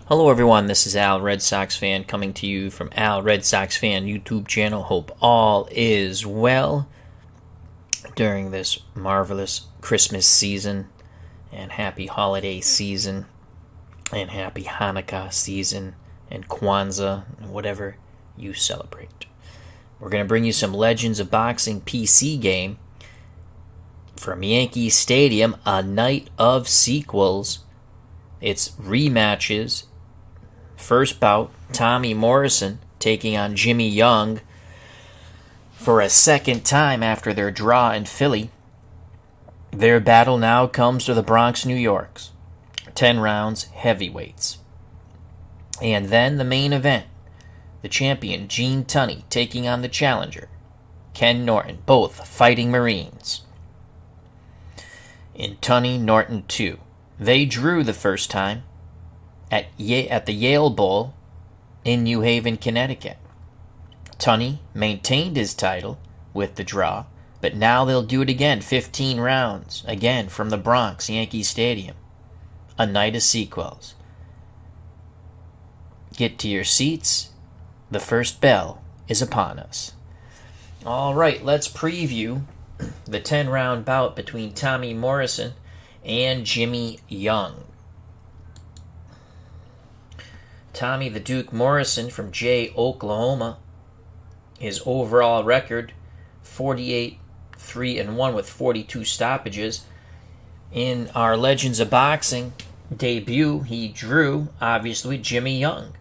Hello everyone, this is Al Red Sox Fan coming to you from Al Red Sox Fan YouTube channel. Hope all is well during this marvelous Christmas season and happy holiday season and happy Hanukkah season and Kwanzaa and whatever you celebrate. We're going to bring you some Legends of Boxing PC game from Yankee Stadium, a night of sequels. It's rematches. First bout, Tommy Morrison taking on Jimmy Young for a second time after their draw in Philly. Their battle now comes to the Bronx, New York. 10 rounds, heavyweights. And then the main event, the champion Gene Tunney taking on the challenger Ken Norton, both fighting Marines. In Tunney Norton II, they drew the first time at the Yale Bowl in New Haven, Connecticut. Tunney maintained his title with the draw, but now they'll do it again, 15 rounds, again from the Bronx, Yankee Stadium. A night of sequels. Get to your seats. The first bell is upon us. All right, let's preview the 10-round bout between Tommy Morrison and Jimmy Young. Tommy the Duke Morrison from Jay, Oklahoma. His overall record, 48-3-1 with 42 stoppages. In our Legends of Boxing debut, he drew, obviously, Jimmy Young.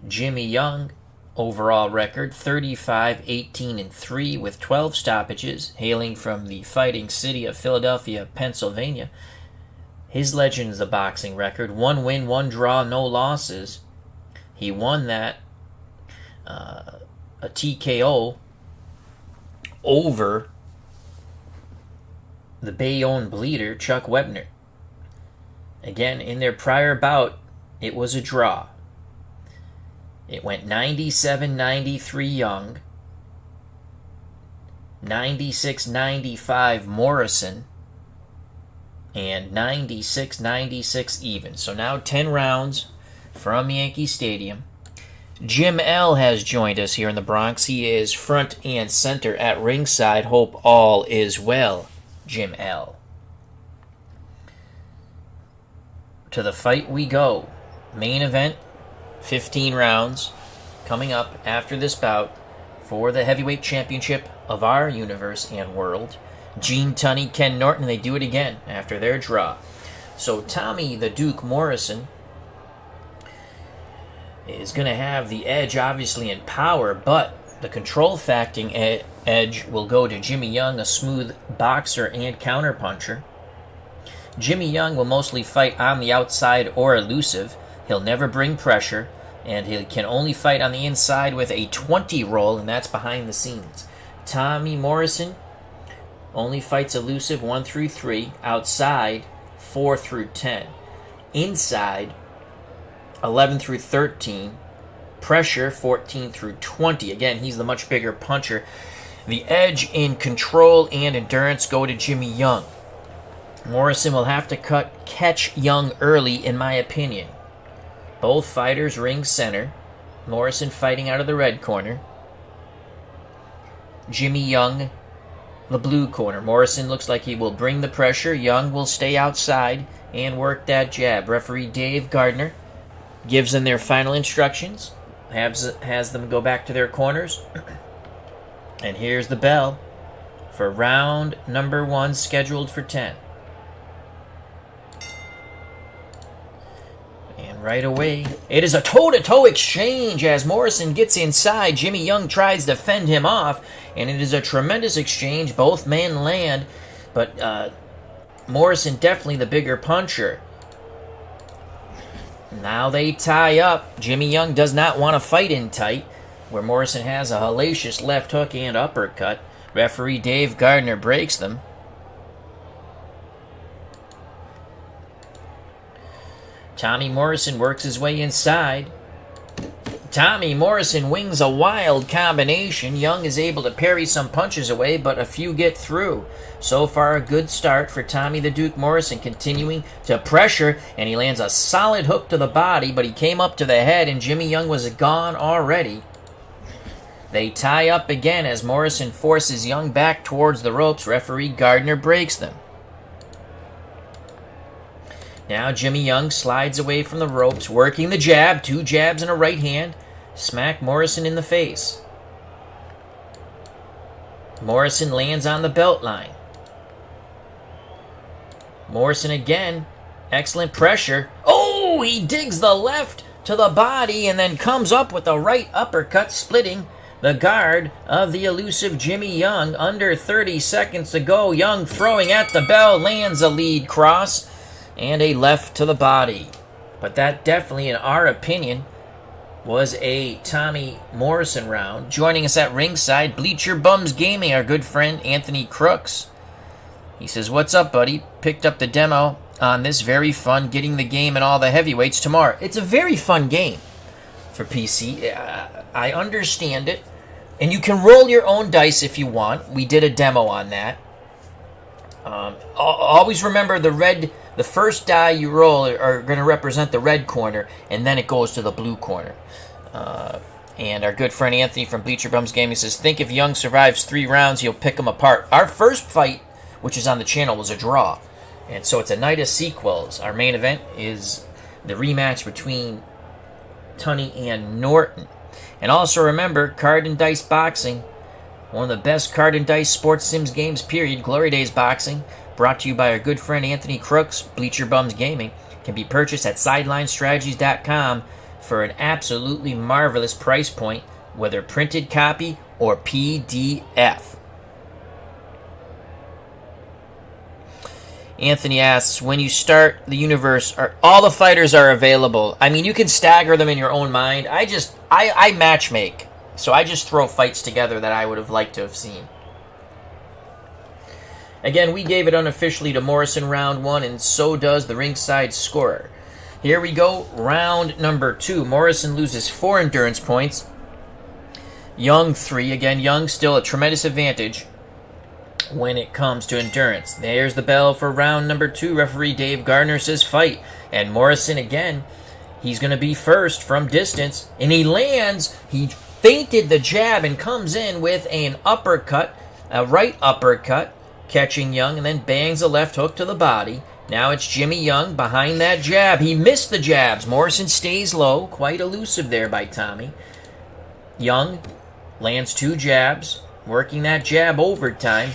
Jimmy Young, overall record, 35-18-3 with 12 stoppages, hailing from the fighting city of Philadelphia, Pennsylvania. His Legends of Boxing record, 1 win, 1 draw, no losses. He won that a TKO over the Bayonne bleeder, Chuck Webner. Again, in their prior bout, it was a draw. It went 97-93 Young, 96-95 Morrison, and 96-96 even. So now 10 rounds from Yankee Stadium. Jim L. has joined us here in the Bronx. He is front and center at ringside. Hope all is well, Jim L. To the fight we go. Main event, 15 rounds, coming up after this bout for the heavyweight championship of our universe and world. Gene Tunney, Ken Norton, they do it again after their draw. So Tommy the Duke Morrison is going to have the edge, obviously, in power, but the control facting edge will go to Jimmy Young, a smooth boxer and counterpuncher. Jimmy Young will mostly fight on the outside or elusive. He'll never bring pressure, and he can only fight on the inside with a 20 roll, and that's behind the scenes. Tommy Morrison only fights elusive 1 through 3, outside 4 through 10, inside 11 through 13, pressure 14 through 20. Again, he's the much bigger puncher. The edge in control and endurance go to Jimmy Young. Morrison will have to catch Young early, in my opinion. Both fighters ring center. Morrison fighting out of the red corner. Jimmy Young, the blue corner. Morrison looks like he will bring the pressure. Young will stay outside and work that jab. Referee Dave Gardner gives them their final instructions, has them go back to their corners. And here's the bell for round number 1, scheduled for 10. And right away, it is a toe-to-toe exchange as Morrison gets inside. Jimmy Young tries to fend him off, and it is a tremendous exchange. Both men land, but Morrison definitely the bigger puncher. Now they tie up. Jimmy Young does not want to fight in tight, where Morrison has a hellacious left hook and uppercut. Referee Dave Gardner breaks them. Tommy Morrison works his way inside. Tommy Morrison wings a wild combination. Young is able to parry some punches away, but a few get through. So far, a good start for Tommy the Duke Morrison, continuing to pressure, and he lands a solid hook to the body, but he came up to the head, and Jimmy Young was gone already. They tie up again as Morrison forces Young back towards the ropes. Referee Gardner breaks them. Now Jimmy Young slides away from the ropes, working the jab. 2 jabs and a right hand. Smack Morrison in the face. Morrison lands on the belt line. Morrison again. Excellent pressure. Oh, he digs the left to the body and then comes up with a right uppercut, splitting the guard of the elusive Jimmy Young. Under 30 seconds to go. Young throwing at the bell, lands a lead cross and a left to the body. But that definitely, in our opinion, was a Tommy Morrison round. Joining us at ringside, Bleacher Bums Gaming, our good friend Anthony Crooks. He says, "What's up, buddy? Picked up the demo on this. Very fun. Getting the game and all the heavyweights tomorrow." It's a very fun game for PC. I understand it. And you can roll your own dice if you want. We did a demo on that. Always remember the first die you roll are going to represent the red corner, and then it goes to the blue corner. And our good friend Anthony from Bleacher Bums Gaming says, "Think if Young survives 3 rounds, he'll pick him apart." Our first fight, which is on the channel, was a draw. And so it's a night of sequels. Our main event is the rematch between Tunney and Norton. And also remember, Card and Dice Boxing, one of the best card and dice sports sims games, period. Glory Days Boxing, brought to you by our good friend Anthony Crooks, Bleacher Bums Gaming, can be purchased at SidelineStrategies.com for an absolutely marvelous price point, whether printed copy or PDF. Anthony asks, when you start the universe, are all the fighters are available? I mean, you can stagger them in your own mind. I matchmake. So I just throw fights together that I would have liked to have seen. Again, we gave it unofficially to Morrison round 1, and so does the ringside scorer. Here we go, round number 2. Morrison loses 4 endurance points. Young 3. Again, Young still a tremendous advantage when it comes to endurance. There's the bell for round number 2. Referee Dave Gardner says fight. And Morrison again, he's going to be first from distance. And he lands. He feinted the jab and comes in with an uppercut, a right uppercut, catching Young, and then bangs a left hook to the body. Now it's Jimmy Young behind that jab. He missed the jabs. Morrison stays low. Quite elusive there by Tommy. Young lands 2 jabs, working that jab overtime.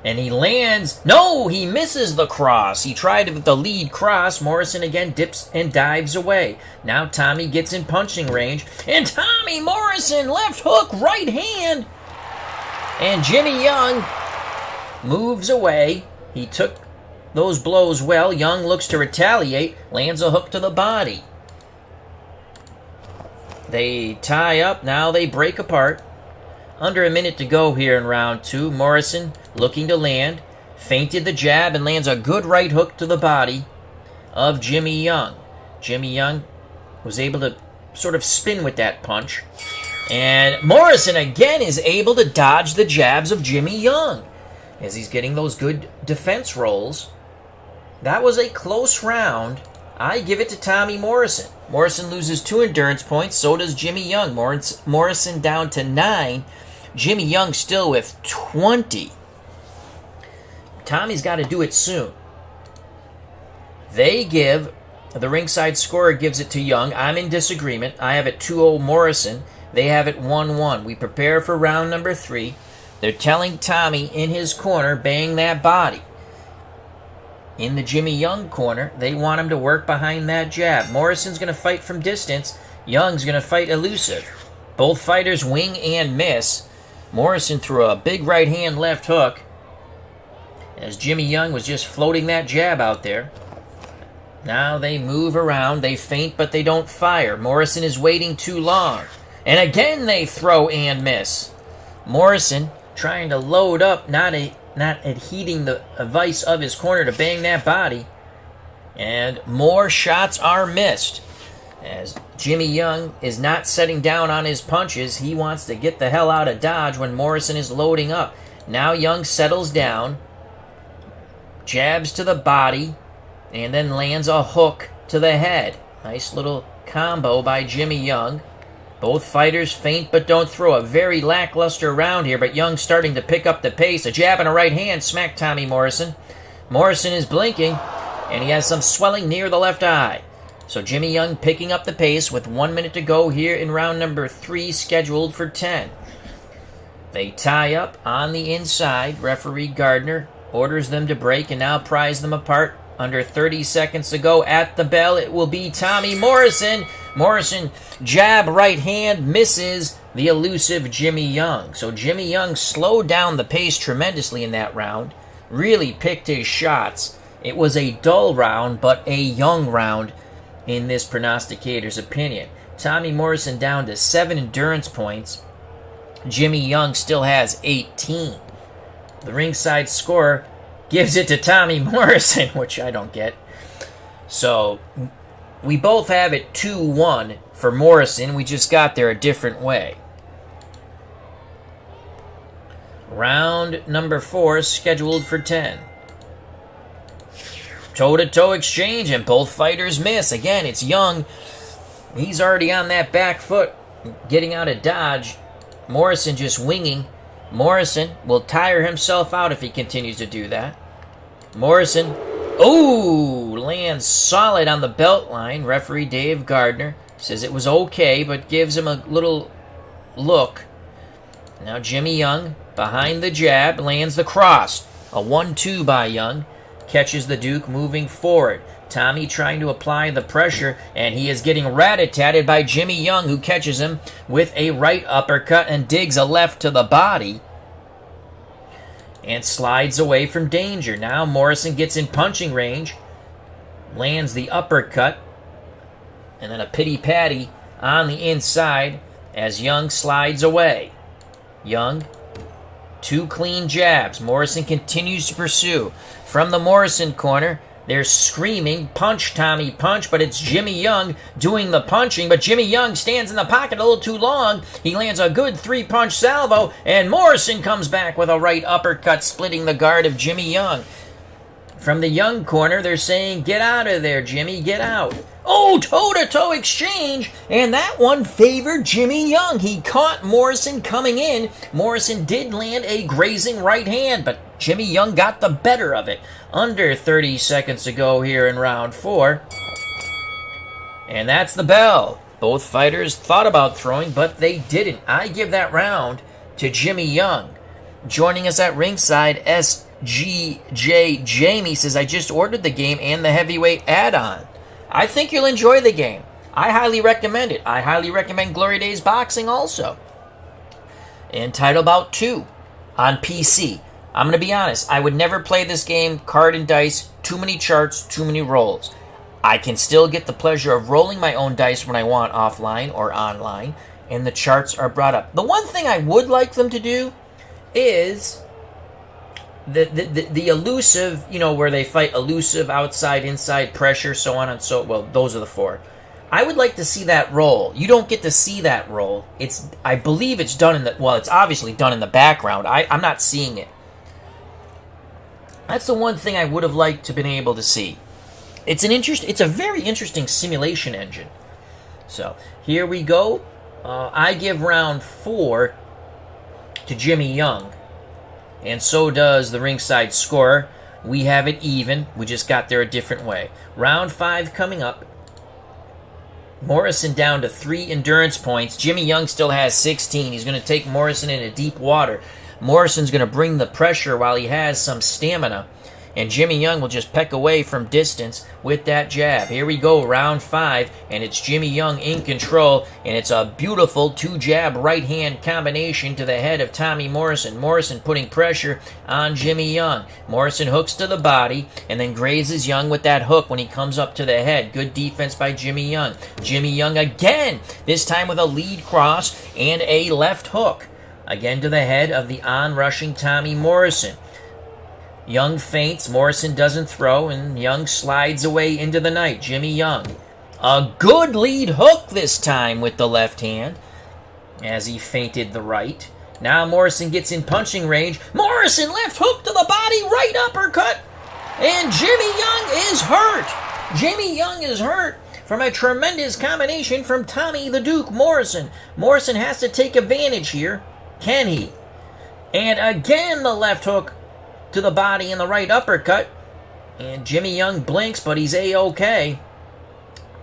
And he lands. No, he misses the cross. He tried with the lead cross. Morrison again dips and dives away. Now Tommy gets in punching range. And Tommy Morrison, left hook, right hand. And Jimmy Young moves away. He took those blows well. Young looks to retaliate. Lands a hook to the body. They tie up. Now they break apart. Under a minute to go here in round 2. Morrison looking to land. Feinted the jab and lands a good right hook to the body of Jimmy Young. Jimmy Young was able to sort of spin with that punch. And Morrison again is able to dodge the jabs of Jimmy Young as he's getting those good defense rolls. That was a close round. I give it to Tommy Morrison. Morrison loses 2 endurance points. So does Jimmy Young. Morrison down to 9. Jimmy Young still with 20. Tommy's got to do it soon. The ringside scorer gives it to Young. I'm in disagreement. I have it 2-0 Morrison. They have it 1-1. We prepare for round number 3. They're telling Tommy in his corner, bang that body. In the Jimmy Young corner, they want him to work behind that jab. Morrison's going to fight from distance. Young's going to fight elusive. Both fighters wing and miss. Morrison threw a big right hand left hook as Jimmy Young was just floating that jab out there. Now they move around. They feint, but they don't fire. Morrison is waiting too long. And again they throw and miss. Morrison trying to load up, not adheting the vice of his corner to bang that body. And more shots are missed As Jimmy Young is not setting down on his punches, he wants to get the hell out of Dodge when Morrison is loading up. Now Young settles down, jabs to the body, and then lands a hook to the head. Nice little combo by Jimmy Young. Both fighters feint but don't throw. A very lackluster round here, but Young starting to pick up the pace. A jab and a right hand smack Tommy Morrison. Morrison is blinking, and he has some swelling near the left eye. So Jimmy Young picking up the pace with 1 minute to go here in round number 3, scheduled for 10. They tie up on the inside. Referee Gardner orders them to break and now pries them apart. Under 30 seconds to go at the bell. It will be Tommy Morrison. Morrison, jab, right hand, misses the elusive Jimmy Young. So Jimmy Young slowed down the pace tremendously in that round. Really picked his shots. It was a dull round, but a young round in this prognosticator's opinion. Tommy Morrison down to 7 endurance points. Jimmy Young still has 18. The ringside score gives it to Tommy Morrison, which I don't get. So we both have it 2-1 for Morrison. We just got there a different way. Round number 4 is scheduled for 10. Toe-to-toe exchange, and both fighters miss. Again, it's Young. He's already on that back foot, getting out of dodge. Morrison just winging. Morrison will tire himself out if he continues to do that. Morrison, lands solid on the belt line. Referee Dave Gardner says it was okay, but gives him a little look. Now Jimmy Young, behind the jab, lands the cross. A 1-2 by Young. Catches the Duke moving forward. Tommy trying to apply the pressure, and he is getting rat-a-tatted by Jimmy Young, who catches him with a right uppercut and digs a left to the body and slides away from danger. Now Morrison gets in punching range, lands the uppercut, and then a pity-patty on the inside as Young slides away. Young, 2 clean jabs. Morrison continues to pursue. From the Morrison corner, they're screaming, punch, Tommy, punch, but it's Jimmy Young doing the punching, but Jimmy Young stands in the pocket a little too long. He lands a good 3-punch salvo, and Morrison comes back with a right uppercut, splitting the guard of Jimmy Young. From the Young corner, they're saying, get out of there, Jimmy, get out. Oh, toe-to-toe exchange, and that one favored Jimmy Young. He caught Morrison coming in. Morrison did land a grazing right hand, but Jimmy Young got the better of it. Under 30 seconds to go here in round 4. And that's the bell. Both fighters thought about throwing, but they didn't. I give that round to Jimmy Young. Joining us at ringside, SGJ Jamie says, I just ordered the game and the heavyweight add-on. I think you'll enjoy the game. I highly recommend it. I highly recommend Glory Days Boxing also. And Title Bout 2 on PC. I'm going to be honest. I would never play this game card and dice. Too many charts, too many rolls. I can still get the pleasure of rolling my own dice when I want offline or online. And the charts are brought up. The one thing I would like them to do is the elusive, where they fight elusive, outside, inside, pressure, so on and so, well, those are the 4. I would like to see that roll. You don't get to see that roll. I believe it's done it's obviously done in the background. I'm not seeing it. That's the one thing I would have liked to been able to see. It's a very interesting simulation engine. So, here we go. I give round 4 to Jimmy Young. And so does the ringside scorer. We have it even. We just got there a different way. Round 5 coming up. Morrison down to 3 endurance points. Jimmy Young still has 16. He's going to take Morrison into deep water. Morrison's going to bring the pressure while he has some stamina. And Jimmy Young will just peck away from distance with that jab. Here we go, round 5, and it's Jimmy Young in control, and it's a beautiful 2-jab right-hand combination to the head of Tommy Morrison. Morrison putting pressure on Jimmy Young. Morrison hooks to the body, and then grazes Young with that hook when he comes up to the head. Good defense by Jimmy Young. Jimmy Young again, this time with a lead cross and a left hook. Again to the head of the on-rushing Tommy Morrison. Young feints, Morrison doesn't throw, and Young slides away into the night. Jimmy Young A good lead hook this time with the left hand as he feinted the right. Now Morrison gets in punching range. Morrison left hook to the body, right uppercut. And Jimmy Young is hurt. Jimmy Young is hurt from a tremendous combination from Tommy the Duke Morrison. Morrison has to take advantage here. Can he? And again the left hook to the body and the right uppercut. And Jimmy Young blinks, but he's A-OK.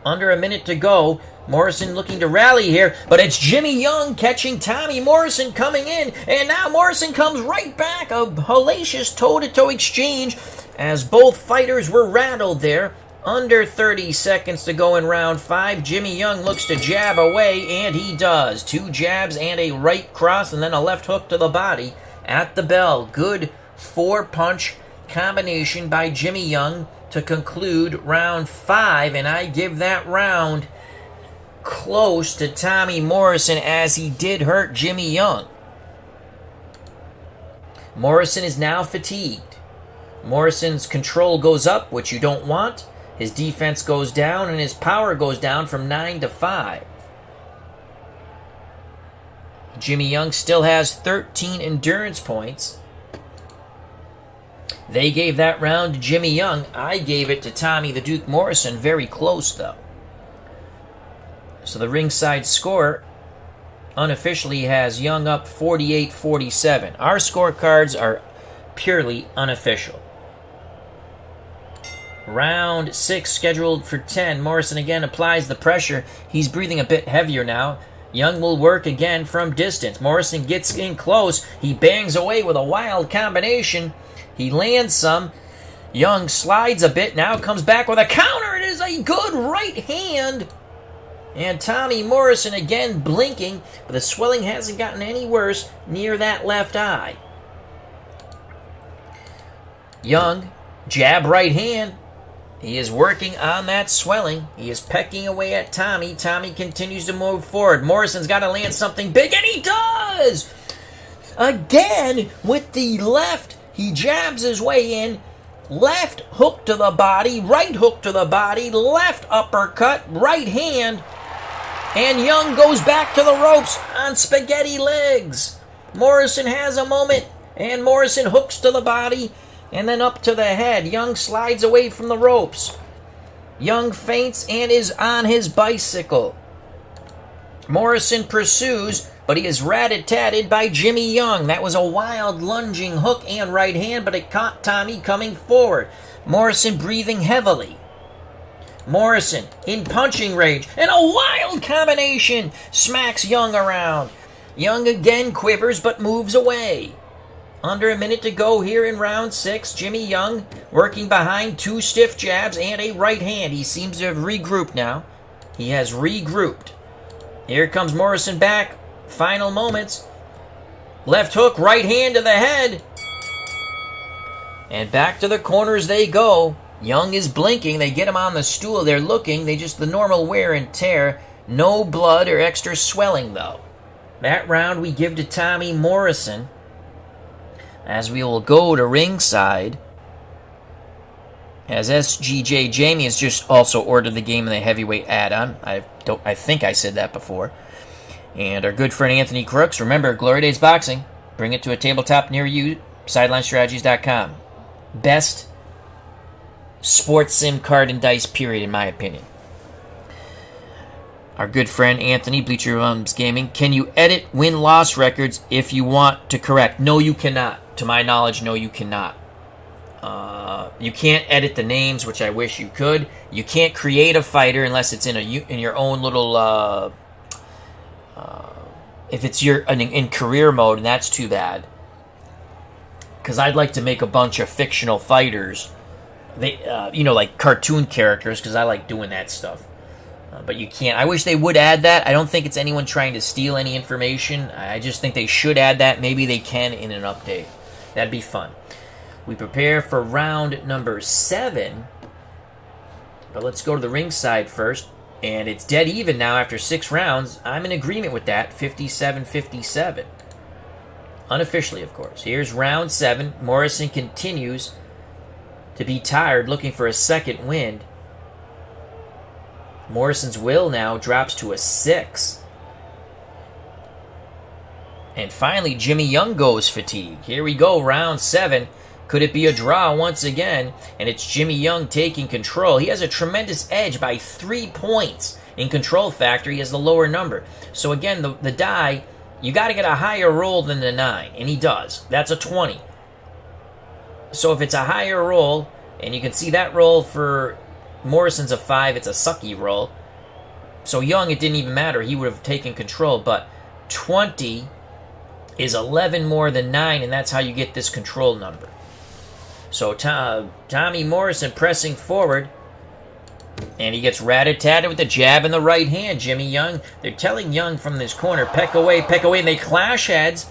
Under a minute to go. Morrison looking to rally here, but it's Jimmy Young catching Tommy Morrison coming in, and now Morrison comes right back. A hellacious toe-to-toe exchange as both fighters were rattled there. Under 30 seconds to go in round 5. Jimmy Young looks to jab away, and he does. 2 jabs and a right cross, and then a left hook to the body at the bell. Good 4-punch combination by Jimmy Young to conclude round 5, and I give that round close to Tommy Morrison as he did hurt Jimmy Young. Morrison is now fatigued. Morrison's control goes up, which you don't want. His defense goes down, and his power goes down from 9 to 5. Jimmy Young still has 13 endurance points. They gave that round to Jimmy Young. I gave it to Tommy the Duke Morrison. Very close, though. So the ringside score unofficially has Young up 48-47. Our scorecards are purely unofficial. Round 6 scheduled for 10. Morrison again applies the pressure. He's breathing a bit heavier now. Young will work again from distance. Morrison gets in close. He bangs away with a wild combination. He lands some. Young slides a bit. Now comes back with a counter. It is a good right hand. And Tommy Morrison again blinking, but the swelling hasn't gotten any worse near that left eye. Young, jab right hand. He is working on that swelling. He is pecking away at Tommy. Tommy continues to move forward. Morrison's got to land something big, and he does! Again, with the left, he jabs his way in. Left hook to the body, right hook to the body, left uppercut, right hand. And Young goes back to the ropes on spaghetti legs. Morrison has a moment, and Morrison hooks to the body and then up to the head. Young slides away from the ropes. Young feints and is on his bicycle. Morrison pursues, but he is rat-a-tatted by Jimmy Young. That was a wild lunging hook and right hand, but it caught Tommy coming forward. Morrison breathing heavily. Morrison in punching range, and a wild combination smacks Young around. Young again quivers but moves away. Under a minute to go here in round 6. Jimmy Young working behind 2 stiff jabs and a right hand. He seems to have regrouped now. He has regrouped. Here comes Morrison back. Final moments. Left hook, right hand to the head. And back to the corners they go. Young is blinking. They get him on the stool. They're looking. They just the normal wear and tear. No blood or extra swelling, though. That round we give to Tommy Morrison. As we will go to ringside. As SGJ Jamie has just also ordered the game in the heavyweight add-on. I think I said that before. And our good friend Anthony Crooks. Remember, Glory Days Boxing. Bring it to a tabletop near you. SidelineStrategies.com. Best sports sim card and dice period, in my opinion. Our good friend Anthony, Bleacher Rums Gaming. Can you edit win-loss records if you want to correct? No, you cannot. To my knowledge, no, you cannot. You can't edit the names, which I wish you could. You can't create a fighter unless it's in your own little. If it's in career mode, and that's too bad. Because I'd like to make a bunch of fictional fighters, like cartoon characters, because I like doing that stuff. But you can't. I wish they would add that. I don't think it's anyone trying to steal any information. I just think they should add that. Maybe they can in an update. That'd be fun. We prepare for round number 7. But let's go to the ringside first. And it's dead even now after 6 rounds. I'm in agreement with that. 57-57. Unofficially, of course. Here's round 7. Morrison continues to be tired, looking for a second wind. Morrison's will now drops to a 6. And finally, Jimmy Young goes fatigue. Here we go, round 7. Could it be a draw once again? And it's Jimmy Young taking control. He has a tremendous edge by 3 points. In control factor, he has the lower number. So again, the die, you got to get a higher roll than the 9. And he does. That's a 20. So if it's a higher roll, and you can see that roll for Morrison's a 5, it's a sucky roll. So Young, it didn't even matter. He would have taken control. But 20 is 11 more than 9, and that's how you get this control number. So Tommy Morrison pressing forward, and he gets rat-a-tatted with the jab in the right hand. Jimmy Young, they're telling Young from this corner, peck away, and they clash heads.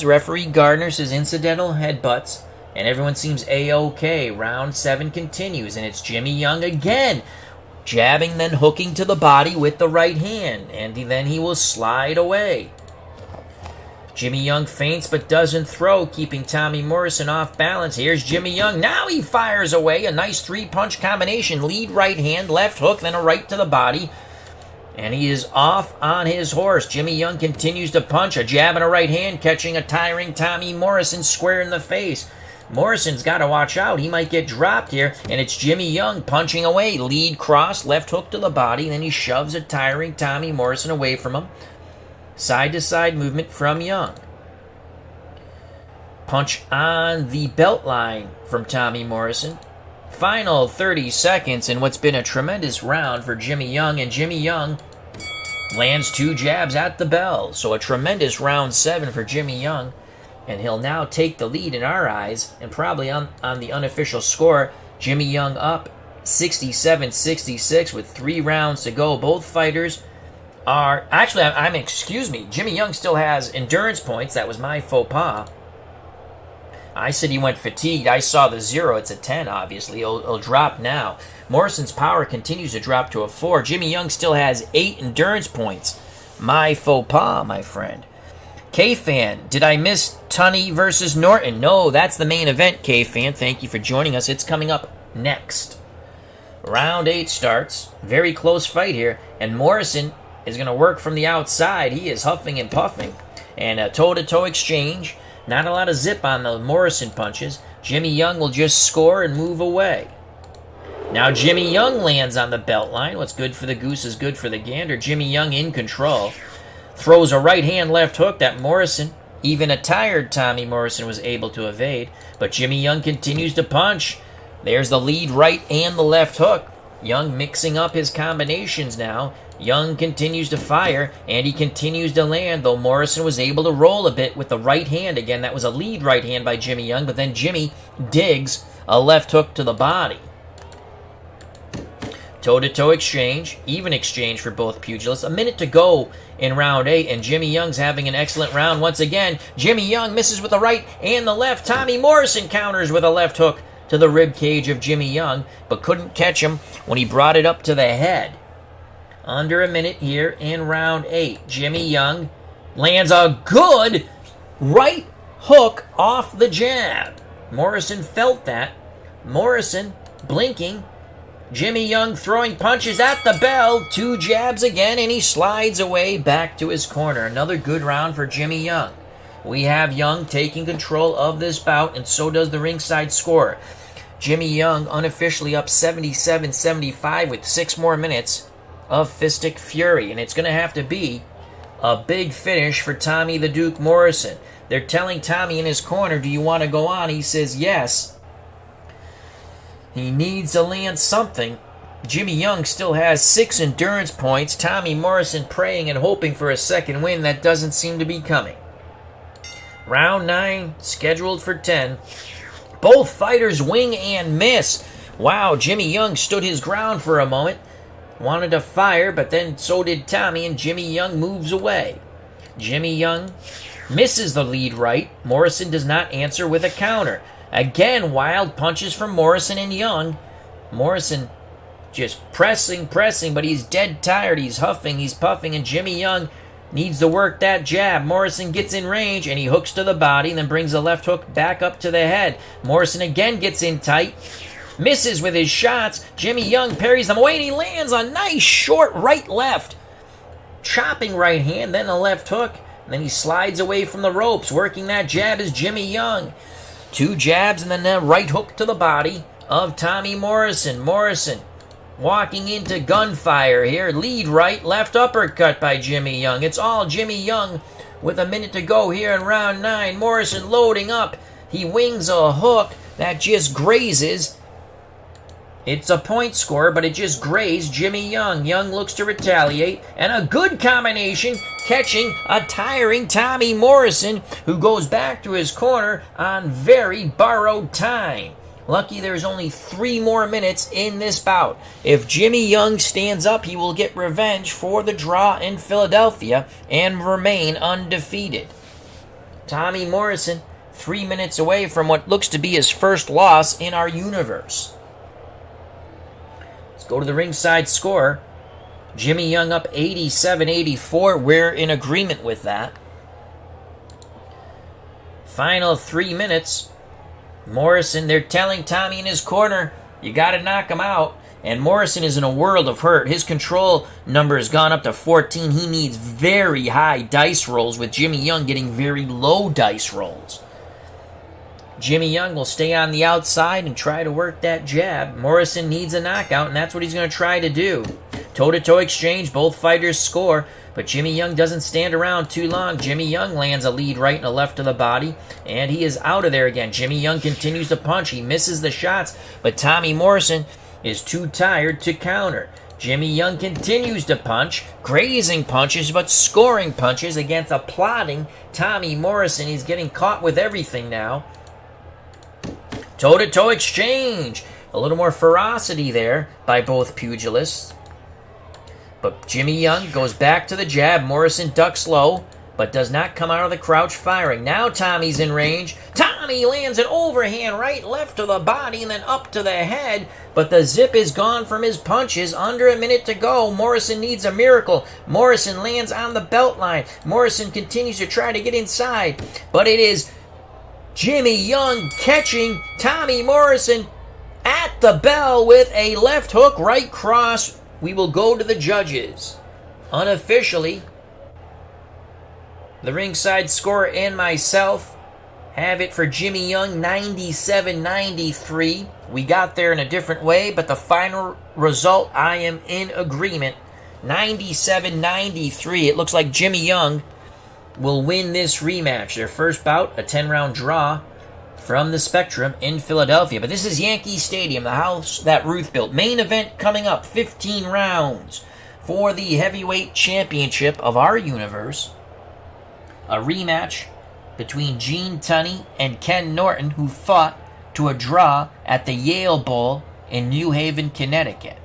Referee Gardner says incidental headbutts, and everyone seems A-OK. Round 7 continues, and it's Jimmy Young again, jabbing, then hooking to the body with the right hand, and then he will slide away. Jimmy Young feints but doesn't throw, keeping Tommy Morrison off balance. Here's Jimmy Young. Now he fires away. A nice 3-punch combination. Lead right hand, left hook, then a right to the body. And he is off on his horse. Jimmy Young continues to punch. A jab and a right hand, catching a tiring Tommy Morrison square in the face. Morrison's got to watch out. He might get dropped here. And it's Jimmy Young punching away. Lead cross, left hook to the body. And then he shoves a tiring Tommy Morrison away from him. Side-to-side movement from Young. Punch on the belt line from Tommy Morrison. Final 30 seconds in what's been a tremendous round for Jimmy Young. And Jimmy Young lands 2 jabs at the bell. So a tremendous round 7 for Jimmy Young. And he'll now take the lead in our eyes. And probably on the unofficial score, Jimmy Young up 67-66 with 3 rounds to go. Both fighters are... Actually, excuse me. Jimmy Young still has endurance points. That was my faux pas. I said he went fatigued. I saw the 0. It's a 10, obviously. It'll drop now. Morrison's power continues to drop to a 4. Jimmy Young still has 8 endurance points. My faux pas, my friend. K-Fan, did I miss Tunney versus Norton? No, that's the main event, K-Fan. Thank you for joining us. It's coming up next. Round 8 starts. Very close fight here. And Morrison is going to work from the outside. He is huffing and puffing. And a toe-to-toe exchange. Not a lot of zip on the Morrison punches. Jimmy Young will just score and move away. Now Jimmy Young lands on the belt line. What's good for the goose is good for the gander. Jimmy Young in control. Throws a right hand left hook that Morrison, even a tired Tommy Morrison, was able to evade. But Jimmy Young continues to punch. There's the lead right and the left hook. Young mixing up his combinations now. Young continues to fire, and he continues to land, though Morrison was able to roll a bit with the right hand. Again, that was a lead right hand by Jimmy Young, but then Jimmy digs a left hook to the body. Toe-to-toe exchange, even exchange for both pugilists. A minute to go in round 8, and Jimmy Young's having an excellent round once again. Jimmy Young misses with the right and the left. Tommy Morrison counters with a left hook to the rib cage of Jimmy Young, but couldn't catch him when he brought it up to the head. Under a minute here in round 8. Jimmy Young lands a good right hook off the jab. Morrison felt that. Morrison blinking. Jimmy Young throwing punches at the bell. 2 jabs again, and he slides away back to his corner. Another good round for Jimmy Young. We have Young taking control of this bout, and so does the ringside score. Jimmy Young unofficially up 77-75 with 6 more minutes of fistic fury, and it's going to have to be a big finish for Tommy the Duke Morrison. They're telling Tommy in his corner, do you want to go on? He says yes. He needs to land something. Jimmy Young still has 6 endurance points. Tommy Morrison praying and hoping for a second win. That doesn't seem to be coming. Round 9 scheduled for 10. Both fighters wing and miss. Wow, Jimmy Young stood his ground for a moment. Wanted to fire, but then so did Tommy, and Jimmy Young moves away. Jimmy Young misses the lead right. Morrison does not answer with a counter. Again, wild punches from Morrison and Young. Morrison just pressing, but he's dead tired. He's huffing, he's puffing, and Jimmy Young needs to work that jab. Morrison gets in range, and he hooks to the body, and then brings the left hook back up to the head. Morrison again gets in tight. misses with his shots. Jimmy Young parries them away, and he lands a nice short right-left. Chopping right hand, then a left hook, and then he slides away from the ropes. Working that jab is Jimmy Young. 2 jabs, and then a right hook to the body of Tommy Morrison. Morrison walking into gunfire here. Lead right, left uppercut by Jimmy Young. It's all Jimmy Young with a minute to go here in round 9. Morrison loading up. He wings a hook that just grazes. It's a point score, but it just grazed Jimmy Young. Young looks to retaliate, and a good combination catching a tiring Tommy Morrison, who goes back to his corner on very borrowed time. Lucky there's only 3 more minutes in this bout. If Jimmy Young stands up, he will get revenge for the draw in Philadelphia and remain undefeated. Tommy Morrison, 3 minutes away from what looks to be his first loss in our universe. Let's go to the ringside score. Jimmy Young up 87-84. We're in agreement with that. Final 3 minutes. Morrison, they're telling Tommy in his corner, you got to knock him out. And Morrison is in a world of hurt. His control number has gone up to 14. He needs very high dice rolls, with Jimmy Young getting very low dice rolls. Jimmy Young will stay on the outside and try to work that jab. Morrison needs a knockout, and that's what he's going to try to do. Toe-to-toe exchange, both fighters score, but Jimmy Young doesn't stand around too long. Jimmy Young lands a lead right and a left to the body, and he is out of there again. Jimmy Young continues to punch. He misses the shots, but Tommy Morrison is too tired to counter. Jimmy Young continues to punch, grazing punches, but scoring punches against a plodding Tommy Morrison. He's getting caught with everything now. Toe-to-toe exchange. A little more ferocity there by both pugilists. But Jimmy Young goes back to the jab. Morrison ducks low, but does not come out of the crouch firing. Now Tommy's in range. Tommy lands an overhand right, left to the body, and then up to the head. But the zip is gone from his punches. Under a minute to go. Morrison needs a miracle. Morrison lands on the belt line. Morrison continues to try to get inside. But it is Jimmy Young catching Tommy Morrison at the bell with a left hook, right cross. We will go to the judges. Unofficially, the ringside scorer and myself have it for Jimmy Young, 97-93. We got there in a different way, but the final result, I am in agreement. 97-93. It looks like Jimmy Young will win this rematch. Their first bout, a 10-round draw from the Spectrum in Philadelphia. But this is Yankee Stadium, the house that Ruth built. Main event coming up, 15 rounds for the heavyweight championship of our universe. A rematch between Gene Tunney and Ken Norton, who fought to a draw at the Yale Bowl in New Haven, Connecticut.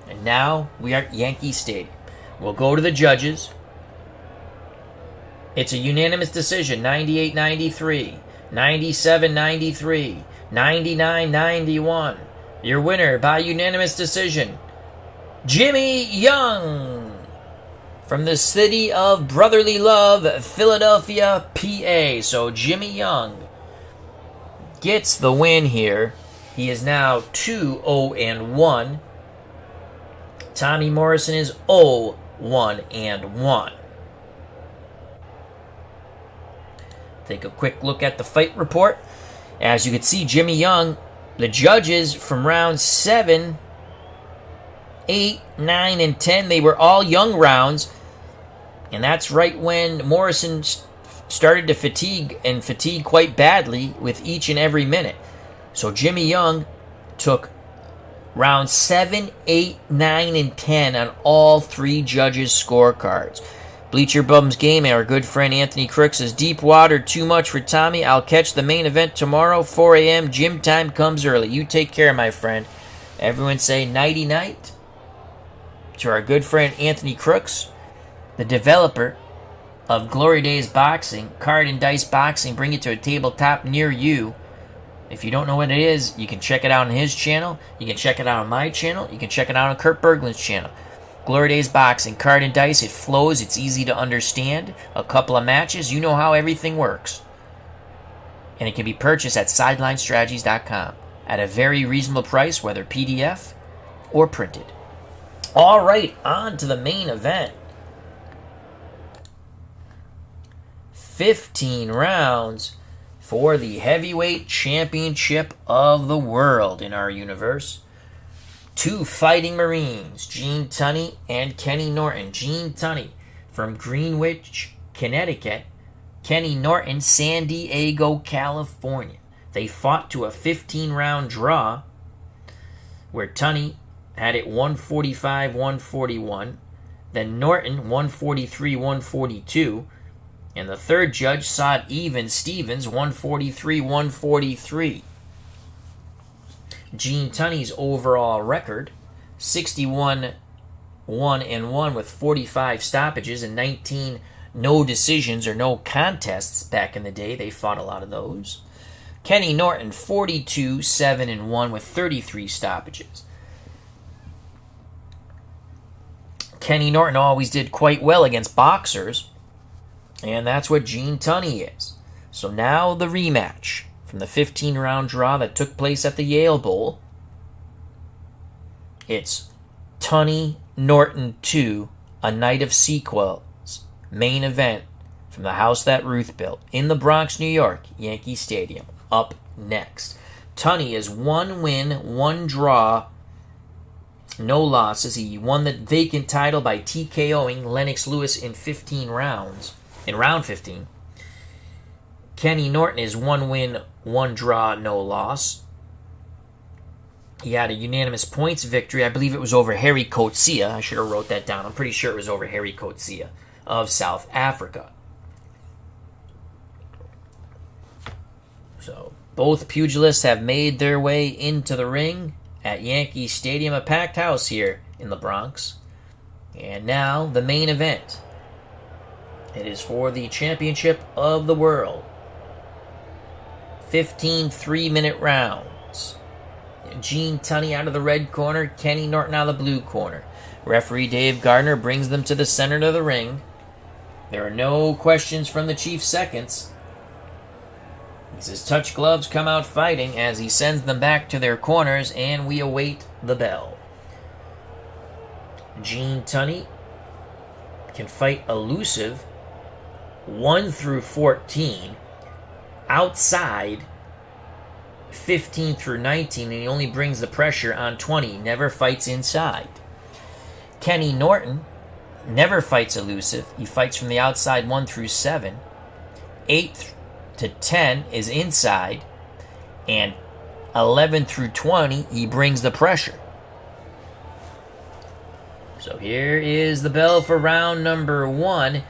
And now we are at Yankee Stadium. We'll go to the judges. It's a unanimous decision, 98-93, 97-93, 99-91. Your winner by unanimous decision, Jimmy Young, from the city of brotherly love, Philadelphia, PA. So Jimmy Young gets the win here. He is now 2-0-1. Tommy Morrison is 0-1-1. Take a quick look at the fight report. As you can see, Jimmy Young, the judges from rounds 7, 8, 9, and 10, they were all Young rounds. And that's right when Morrison started to fatigue quite badly with each and every minute. So Jimmy Young took rounds 7, 8, 9, and 10 on all 3 judges' scorecards. Bleacher Bums Gaming, our good friend Anthony Crooks says, deep water, too much for Tommy. I'll catch the main event tomorrow, 4 a.m. Gym time comes early. You take care, my friend. Everyone say nighty-night to our good friend Anthony Crooks, the developer of Glory Days Boxing, Card and Dice Boxing. Bring it to a tabletop near you. If you don't know what it is, you can check it out on his channel. You can check it out on my channel. You can check it out on Kurt Berglund's channel. Glory Days Boxing, Card and Dice. It flows. It's easy to understand. A couple of matches. You know how everything works. And it can be purchased at SidelineStrategies.com. at a very reasonable price, whether PDF or printed. All right, on to the main event. 15 rounds for the heavyweight championship of the world in our universe. Two fighting Marines, Gene Tunney and Kenny Norton. Gene Tunney from Greenwich, Connecticut. Kenny Norton, San Diego, California. They fought to a 15-round draw where Tunney had it 145-141. Then Norton 143-142. And the third judge saw it even, Stevens 143-143. Gene Tunney's overall record, 61-1-1 with 45 stoppages and 19 no decisions or no contests back in the day. They fought a lot of those. Kenny Norton, 42-7-1 with 33 stoppages. Kenny Norton always did quite well against boxers, and that's what Gene Tunney is. So now the rematch from the 15-round draw that took place at the Yale Bowl. It's Tunney Norton 2, A Night of Sequels, main event from the house that Ruth built in the Bronx, New York, Yankee Stadium. Up next. Tunney is 1 win, 1 draw, no losses. He won the vacant title by TKOing Lennox Lewis in 15 rounds. In round 15. Kenny Norton is 1 win, 1 draw, no loss. He had a unanimous points victory. I believe it was over Harry Coetzee. I should have wrote that down. I'm pretty sure it was over Harry Coetzee of South Africa. So both pugilists have made their way into the ring at Yankee Stadium, a packed house here in the Bronx. And now the main event. It is for the championship of the world. 15 3-minute rounds. Gene Tunney out of the red corner, Kenny Norton out of the blue corner. Referee Dave Gardner brings them to the center of the ring. There are no questions from the Chief Seconds. He says, touch gloves, come out fighting, as he sends them back to their corners, and we await the bell. Gene Tunney can fight elusive 1 through 14, outside 15 through 19, and he only brings the pressure on 20, never fights inside. Kenny Norton never fights elusive. He fights from the outside 1 through 7. 8 to 10 is inside, and 11 through 20, he brings the pressure. So here is the bell for round number 1.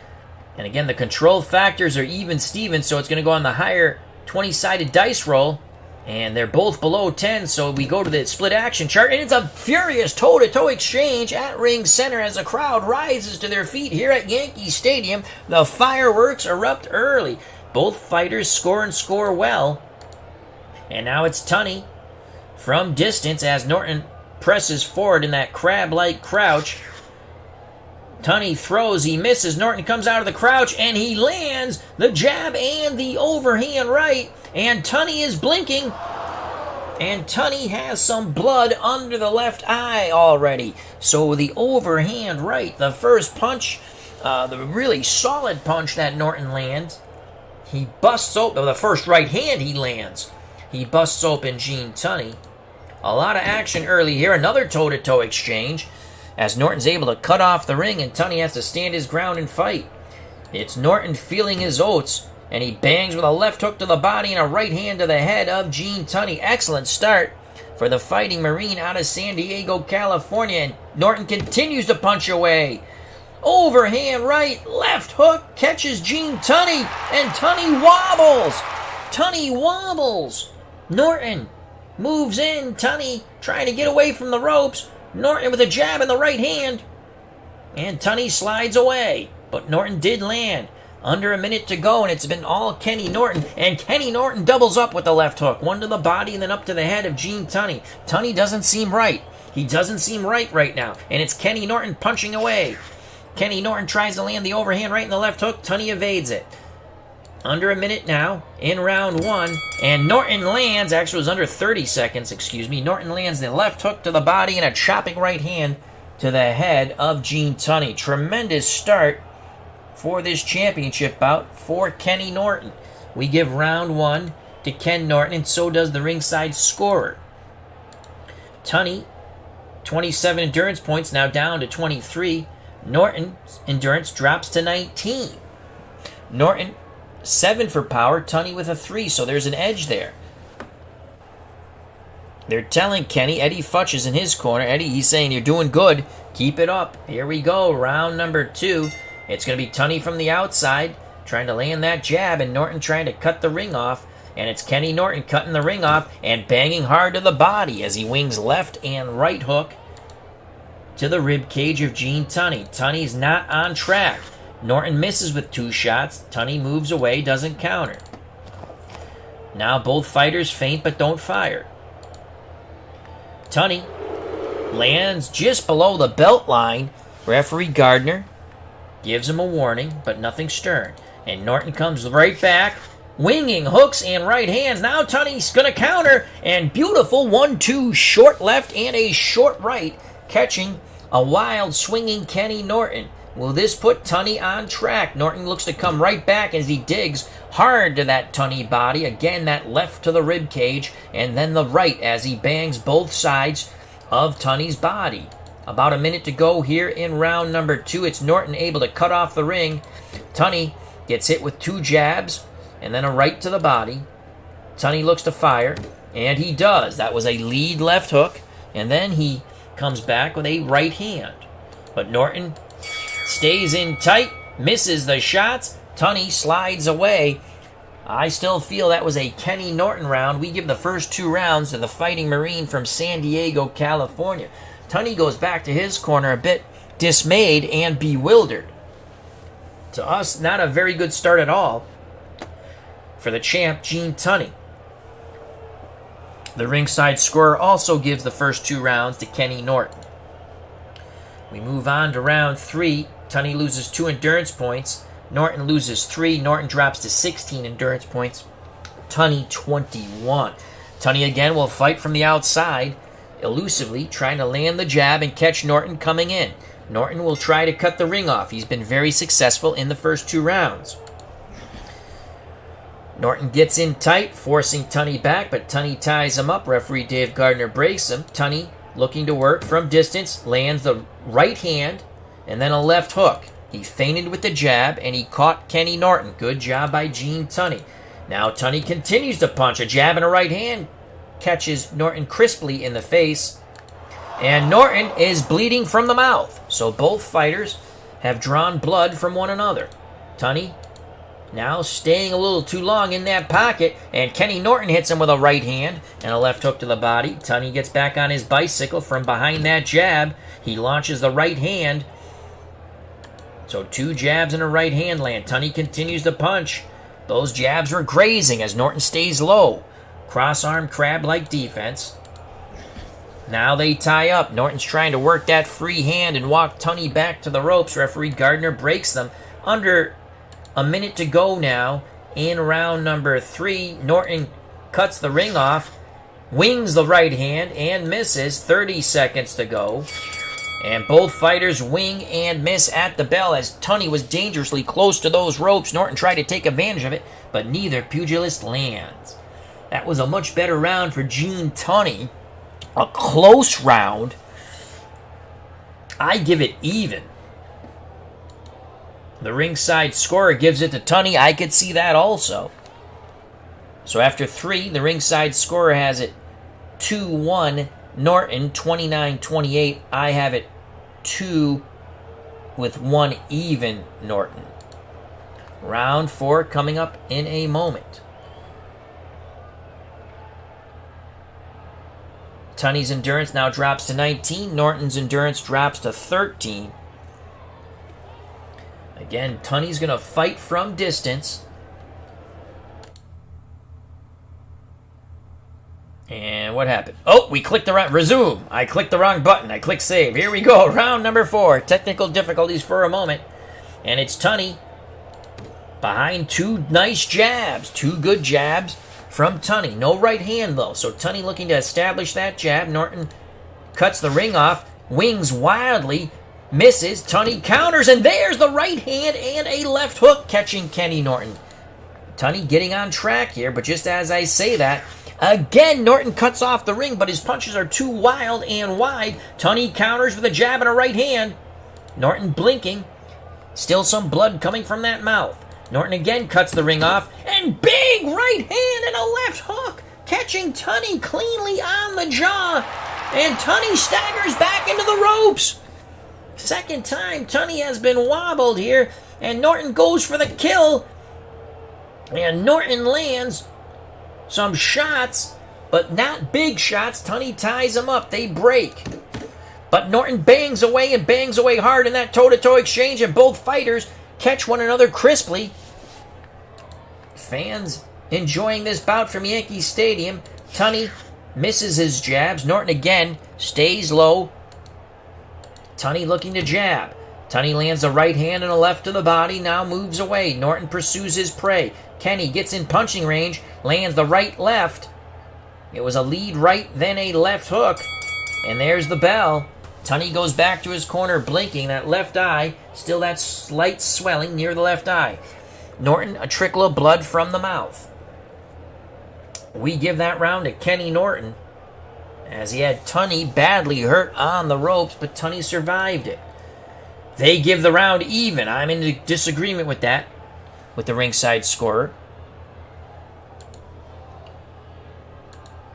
And again, the control factors are even Steven, so it's going to go on the higher 20-sided dice roll. And they're both below 10, so we go to the split action chart. And it's a furious toe-to-toe exchange at ring center as the crowd rises to their feet here at Yankee Stadium. The fireworks erupt early. Both fighters score and score well. And now it's Tunney from distance as Norton presses forward in that crab-like crouch. Tunney throws, he misses. Norton comes out of the crouch, and he lands the jab and the overhand right. And Tunney is blinking. And Tunney has some blood under the left eye already. So the overhand right, the first punch, the really solid punch that Norton lands, he busts open, the first right hand he lands. He busts open Gene Tunney. A lot of action early here. Another toe-to-toe exchange as Norton's able to cut off the ring and Tunney has to stand his ground and fight. It's Norton feeling his oats, and he bangs with a left hook to the body and a right hand to the head of Gene Tunney. Excellent start for the Fighting Marine out of San Diego, California. And Norton continues to punch away. Overhand right, left hook catches Gene Tunney, and Tunney wobbles. Tunney wobbles. Norton moves in. Tunney trying to get away from the ropes. Norton with a jab in the right hand. And Tunney slides away. But Norton did land. Under a minute to go, and it's been all Kenny Norton. And Kenny Norton doubles up with the left hook. One to the body and then up to the head of Gene Tunney. Tunney doesn't seem right. He doesn't seem right now. And it's Kenny Norton punching away. Kenny Norton tries to land the overhand right in the left hook. Tunney evades it. Under a minute now in round one. And Norton lands, actually it was under 30 seconds, excuse me. Norton lands the left hook to the body and a chopping right hand to the head of Gene Tunney. Tremendous start for this championship bout for Kenny Norton. We give round one to Ken Norton, and so does the ringside scorer. Tunney, 27 endurance points, now down to 23. Norton's endurance drops to 19. Norton, 7 for power. Tunney with a 3, so there's an edge there. They're telling Kenny, Eddie Futch is in his corner. Eddie, he's saying, you're doing good. Keep it up. Here we go, round number 2. It's going to be Tunney from the outside, trying to land that jab, and Norton trying to cut the ring off. And it's Kenny Norton cutting the ring off and banging hard to the body as he wings left and right hook to the rib cage of Gene Tunney. Tunney's not on track. Norton misses with 2 shots. Tunney moves away, doesn't counter. Now both fighters feint but don't fire. Tunney lands just below the belt line. Referee Gardner gives him a warning, but nothing stern. And Norton comes right back, winging hooks and right hands. Now Tunney's going to counter, and beautiful 1-2 short left and a short right, catching a wild swinging Kenny Norton. Will this put Tunney on track? Norton looks to come right back as he digs hard to that Tunney body. Again, that left to the rib cage, and then the right as he bangs both sides of Tunney's body. About a minute to go here in round number 2. It's Norton able to cut off the ring. Tunney gets hit with 2 jabs and then a right to the body. Tunney looks to fire, and he does. That was a lead left hook, and then he comes back with a right hand. But Norton stays in tight, misses the shots. Tunney slides away. I still feel that was a Kenny Norton round. We give the first 2 rounds to the Fighting Marine from San Diego, California. Tunney goes back to his corner a bit dismayed and bewildered. To us, not a very good start at all for the champ, Gene Tunney. The ringside scorer also gives the first 2 rounds to Kenny Norton. We move on to round 3. Tunney loses 2 endurance points. Norton loses 3. Norton drops to 16 endurance points. Tunney 21. Tunney again will fight from the outside, elusively trying to land the jab and catch Norton coming in. Norton will try to cut the ring off. He's been very successful in the first 2 rounds. Norton gets in tight, forcing Tunney back, but Tunney ties him up. Referee Dave Gardner breaks him. Tunney, looking to work from distance, lands the right hand and then a left hook. He feinted with the jab, and he caught Kenny Norton. Good job by Gene Tunney. Now Tunney continues to punch. A jab and a right hand catches Norton crisply in the face. And Norton is bleeding from the mouth. So both fighters have drawn blood from one another. Tunney now staying a little too long in that pocket, and Kenny Norton hits him with a right hand and a left hook to the body. Tunney gets back on his bicycle from behind that jab. He launches the right hand. So 2 jabs and a right hand land. Tunney continues to punch. Those jabs were grazing as Norton stays low. Cross-arm crab-like defense. Now they tie up. Norton's trying to work that free hand and walk Tunney back to the ropes. Referee Gardner breaks them. Under a minute to go now in round number 3. Norton cuts the ring off, wings the right hand, and misses. 30 seconds to go. And both fighters wing and miss at the bell as Tunney was dangerously close to those ropes. Norton tried to take advantage of it, but neither pugilist lands. That was a much better round for Gene Tunney. A close round. I give it even. The ringside scorer gives it to Tunney. I could see that also. So after 3, the ringside scorer has it 2-1 Norton, 29-28. I have it 2 with 1 even Norton. Round 4 coming up in a moment. Tunney's endurance now drops to 19. Norton's endurance drops to 13. Again, Tunney's going to fight from distance. And what happened? Oh, we clicked the wrong... Resume. I clicked the wrong button. I clicked save. Here we go. Round number 4. Technical difficulties for a moment. And it's Tunney behind two nice jabs, two good jabs from Tunney. No right hand, though, so Tunney looking to establish that jab. Norton cuts the ring off, wings wildly, misses. Tunney counters, and there's the right hand and a left hook catching Kenny Norton. Tunney getting on track here, but just as I say that, again, Norton cuts off the ring, but his punches are too wild and wide. Tunney counters with a jab and a right hand. Norton blinking. Still some blood coming from that mouth. Norton again cuts the ring off, and big right hand and a left hook, catching Tunney cleanly on the jaw. And Tunney staggers back into the ropes. Second time Tunney has been wobbled here, and Norton goes for the kill. And Norton lands some shots, but not big shots. Tunney ties him up. They break. But Norton bangs away and bangs away hard in that toe-to-toe exchange, and both fighters catch one another crisply. Fans enjoying this bout from Yankee Stadium. Tunney misses his jabs. Norton again stays low. Tunney looking to jab. Tunney lands a right hand and a left to the body, now moves away. Norton pursues his prey. Kenny gets in punching range, lands the right-left. It was a lead right, then a left hook. And there's the bell. Tunney goes back to his corner, blinking. That left eye, still that slight swelling near the left eye. Norton, a trickle of blood from the mouth. We give that round to Kenny Norton, as he had Tunney badly hurt on the ropes, but Tunney survived it. They give the round even. I'm in disagreement with that, with the ringside scorer.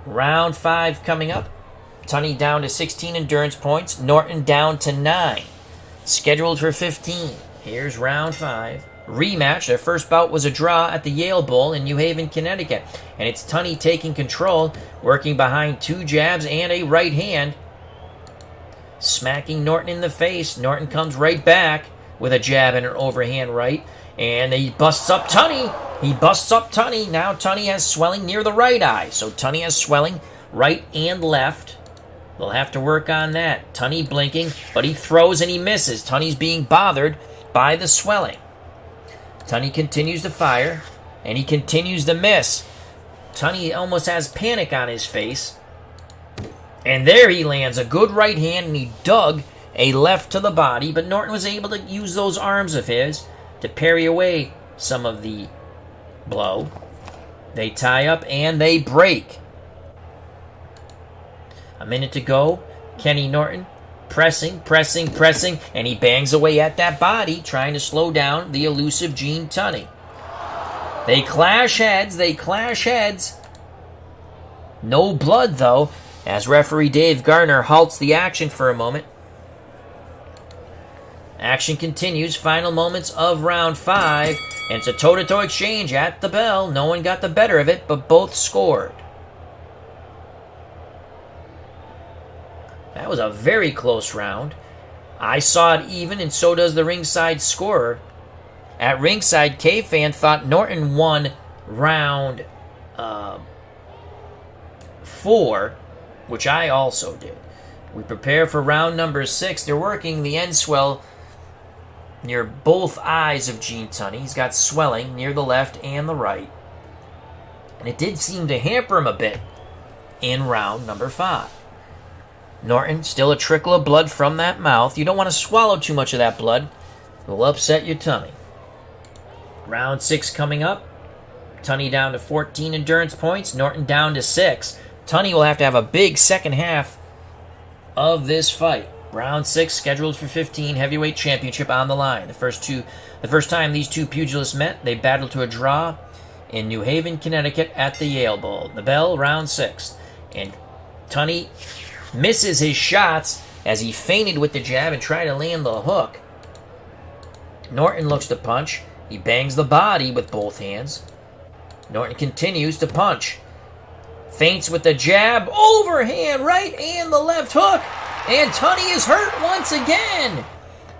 Round 5 coming up. Tunney down to 16 endurance points. Norton down to 9. Scheduled for 15. Here's round 5. Rematch. Their first bout was a draw at the Yale Bowl in New Haven, Connecticut. And it's Tunney taking control, working behind two jabs and a right hand. Smacking Norton in the face. Norton comes right back with a jab and an overhand right. And he busts up Tunney. He busts up Tunney. Now Tunney has swelling near the right eye. So Tunney has swelling right and left. They'll have to work on that. Tunney blinking, but he throws and he misses. Tunney's being bothered by the swelling. Tunney continues to fire, and he continues to miss. Tunney almost has panic on his face. And there he lands a good right hand, and he dug a left to the body, but Norton was able to use those arms of his to parry away some of the blow. They tie up, and they break. A minute to go. Kenny Norton pressing, and he bangs away at that body, trying to slow down the elusive Gene Tunney. They clash heads. No blood, though, as referee Dave Gardner halts the action for a moment. Action continues. Final moments of round 5, and it's a toe-to-toe exchange at the bell. No one got the better of it, but both scored. That was a very close round. I saw it even, and so does the ringside scorer. At ringside, K-Fan thought Norton won round 4, which I also did. We prepare for round number 6. They're working the end swell near both eyes of Gene Tunney. He's got swelling near the left and the right. And it did seem to hamper him a bit in round number 5. Norton, still a trickle of blood from that mouth. You don't want to swallow too much of that blood. It will upset your tummy. Round 6 coming up. Tunney down to 14 endurance points. Norton down to 6. Tunney will have to have a big second half of this fight. Round 6 scheduled for 15. Heavyweight championship on the line. The first time these two pugilists met, they battled to a draw in New Haven, Connecticut at the Yale Bowl. The bell, round 6. And Tunney misses his shots as he feinted with the jab and tried to land the hook. Norton looks to punch. He bangs the body with both hands. Norton continues to punch. Feints with the jab, overhand right and the left hook. And Tunney is hurt once again.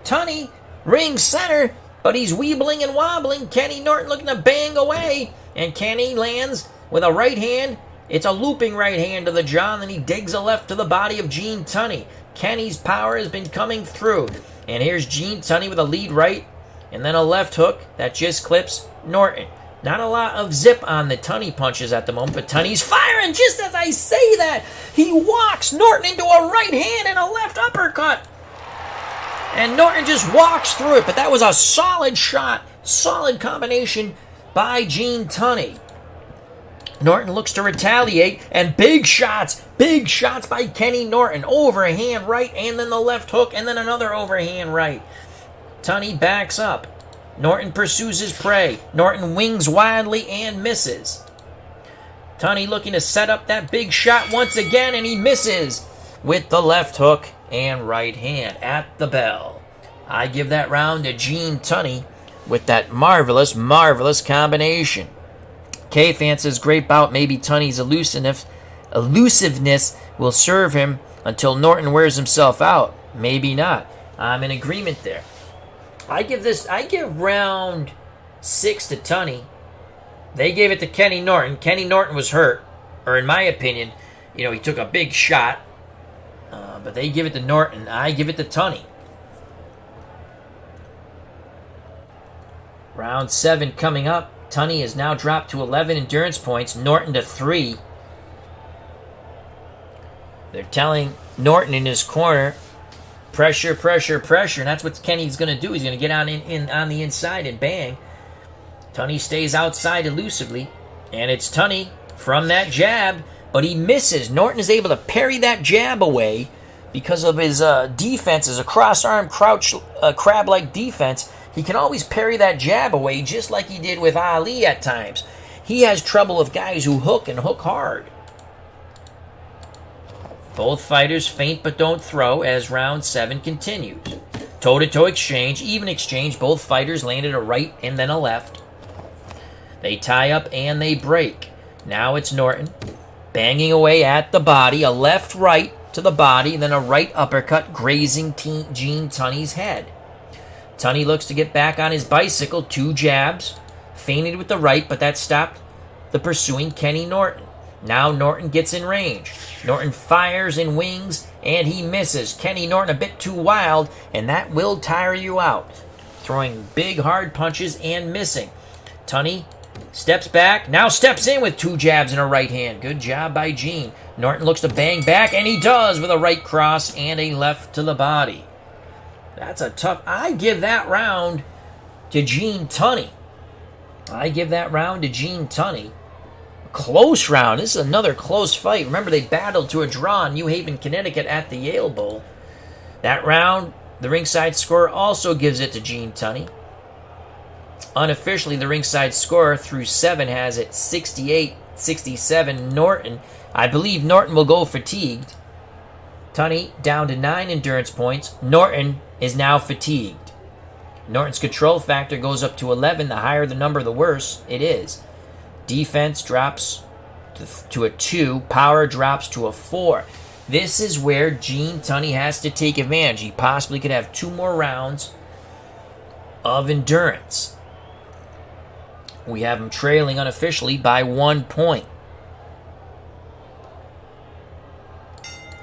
Tunney, ring center, but he's weebling and wobbling. Kenny Norton looking to bang away. And Kenny lands with a right hand. It's a looping right hand to the jaw, and then he digs a left to the body of Gene Tunney. Kenny's power has been coming through. And here's Gene Tunney with a lead right, and then a left hook that just clips Norton. Not a lot of zip on the Tunney punches at the moment, but Tunney's firing just as I say that. He walks Norton into a right hand and a left uppercut. And Norton just walks through it, but that was a solid shot, solid combination by Gene Tunney. Norton looks to retaliate, and big shots by Kenny Norton. Overhand right, and then the left hook, and then another overhand right. Tunney backs up. Norton pursues his prey. Norton wings wildly and misses. Tunney looking to set up that big shot once again, and he misses with the left hook and right hand at the bell. I give that round to Gene Tunney with that marvelous, marvelous combination. K-Fan says, great bout. Maybe Tunney's elusiveness will serve him until Norton wears himself out. Maybe not. I'm in agreement there. I give round 6 to Tunney. They gave it to Kenny Norton. Kenny Norton was hurt, or in my opinion, he took a big shot. But they give it to Norton. I give it to Tunney. Round 7 coming up. Tunney is now dropped to 11 endurance points. Norton to 3. They're telling Norton in his corner, pressure, pressure, pressure. And that's what Kenny's going to do. He's going to get on the inside and bang. Tunney stays outside elusively. And it's Tunney from that jab. But he misses. Norton is able to parry that jab away because of his defense as a cross-arm crouch, crab-like defense. He can always parry that jab away just like he did with Ali at times. He has trouble with guys who hook and hook hard. Both fighters feint but don't throw as round 7 continues. Toe-to-toe exchange, even exchange. Both fighters landed a right and then a left. They tie up and they break. Now it's Norton banging away at the body. A left-right to the body, then a right uppercut grazing Gene Tunney's head. Tunney looks to get back on his bicycle. 2 jabs. Feinted with the right, but that stopped the pursuing Kenny Norton. Now Norton gets in range. Norton fires and wings, and he misses. Kenny Norton a bit too wild, and that will tire you out. Throwing big, hard punches and missing. Tunney steps back, now steps in with 2 jabs and a right hand. Good job by Gene. Norton looks to bang back, and he does with a right cross and a left to the body. That's a tough... I give that round to Gene Tunney. Close round. This is another close fight. Remember, they battled to a draw in New Haven, Connecticut at the Yale Bowl. That round, the ringside score also gives it to Gene Tunney. Unofficially, the ringside score through 7 has it 68-67 Norton. I believe Norton will go fatigued. Tunney down to 9 endurance points. Norton is now fatigued. Norton's control factor goes up to 11. The higher the number, the worse it is. Defense drops to a 2. Power drops to a 4. This is where Gene Tunney has to take advantage. He possibly could have 2 more rounds of endurance. We have him trailing unofficially by 1 point.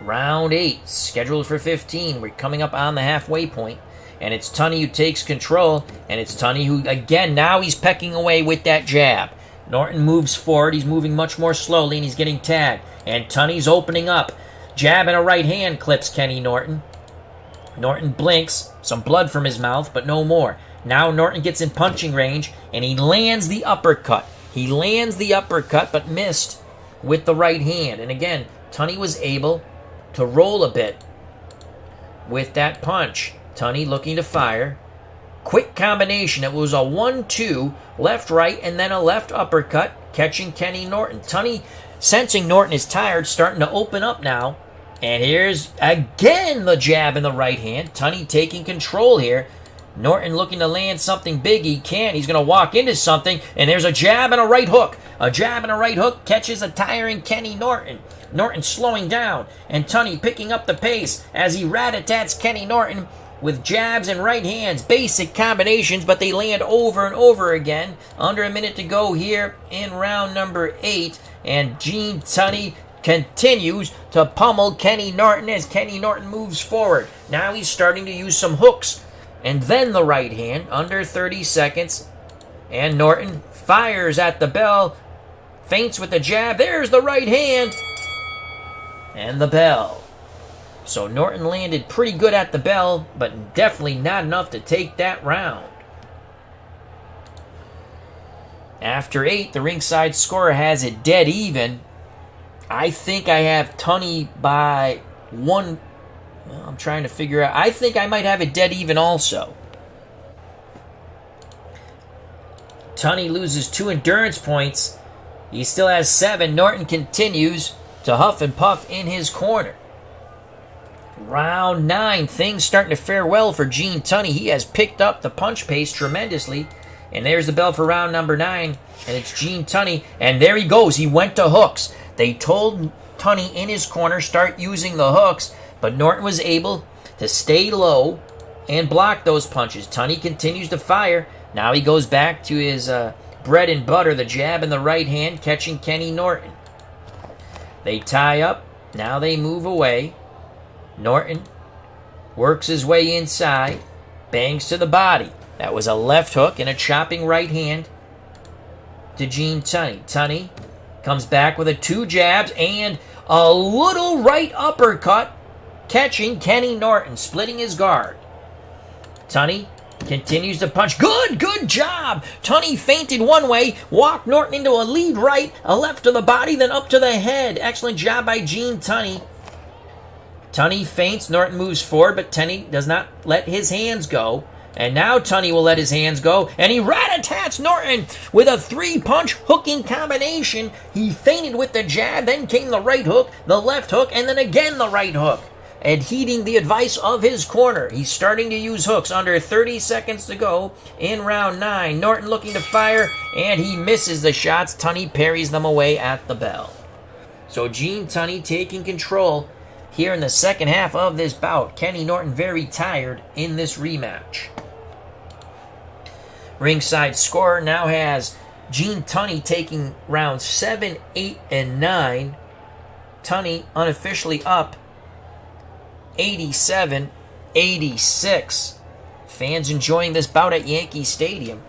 Round 8, scheduled for 15. We're coming up on the halfway point. And it's Tunney who takes control. And it's Tunney who, again, now he's pecking away with that jab. Norton moves forward. He's moving much more slowly, and he's getting tagged. And Tunney's opening up. Jab and a right hand clips Kenny Norton. Norton blinks. Some blood from his mouth, but no more. Now Norton gets in punching range, and he lands the uppercut. But missed with the right hand. And again, Tunney was able to roll a bit with that punch. Tunney looking to fire. Quick combination. It was a 1-2, left, right, and then a left uppercut, catching Kenny Norton. Tunney, sensing Norton is tired, starting to open up now. And here's, again, the jab in the right hand. Tunney taking control here. Norton looking to land something big. He can't. He's going to walk into something. And there's a jab and a right hook. A jab and a right hook catches a tiring Kenny Norton. Norton slowing down. And Tunney picking up the pace as he rat-a-tats Kenny Norton with jabs and right hands. Basic combinations, but they land over and over again. Under a minute to go here in round number 8. And Gene Tunney continues to pummel Kenny Norton as Kenny Norton moves forward. Now he's starting to use some hooks. And then the right hand, under 30 seconds. And Norton fires at the bell, feints with the jab. There's the right hand and the bell. So Norton landed pretty good at the bell, but definitely not enough to take that round. After 8, the ringside scorer has it dead even. I think I have Tunney by 1. Well, I'm trying to figure out. I think I might have it dead even also. Tunney loses 2 endurance points. He still has 7. Norton continues to huff and puff in his corner. Round 9, things starting to fare well for Gene Tunney. He has picked up the punch pace tremendously. And there's the bell for round number 9. And it's Gene Tunney. And there he goes. He went to hooks. They told Tunney in his corner, start using the hooks. But Norton was able to stay low and block those punches. Tunney continues to fire. Now he goes back to his bread and butter, the jab and the right hand, catching Kenny Norton. They tie up. Now they move away. Norton works his way inside, bangs to the body. That was a left hook and a chopping right hand to Gene Tunney. Tunney comes back with 2 jabs and a little right uppercut, catching Kenny Norton, splitting his guard. Tunney continues to punch. Good job. Tunney feinted one way, walked Norton into a lead right, a left to the body, then up to the head. Excellent job by Gene Tunney. Tunney feints, Norton moves forward, but Tunney does not let his hands go. And now Tunney will let his hands go, and he rat-a-tats Norton with a 3-punch hooking combination. He feinted with the jab, then came the right hook, the left hook, and then again the right hook. And heeding the advice of his corner, he's starting to use hooks. Under 30 seconds to go in round 9. Norton looking to fire, and he misses the shots. Tunney parries them away at the bell. So Gene Tunney taking control here in the second half of this bout. Kenny Norton very tired in this rematch. Ringside scorer now has Gene Tunney taking rounds 7, 8, and 9. Tunney unofficially up 87-86. Fans enjoying this bout at Yankee Stadium.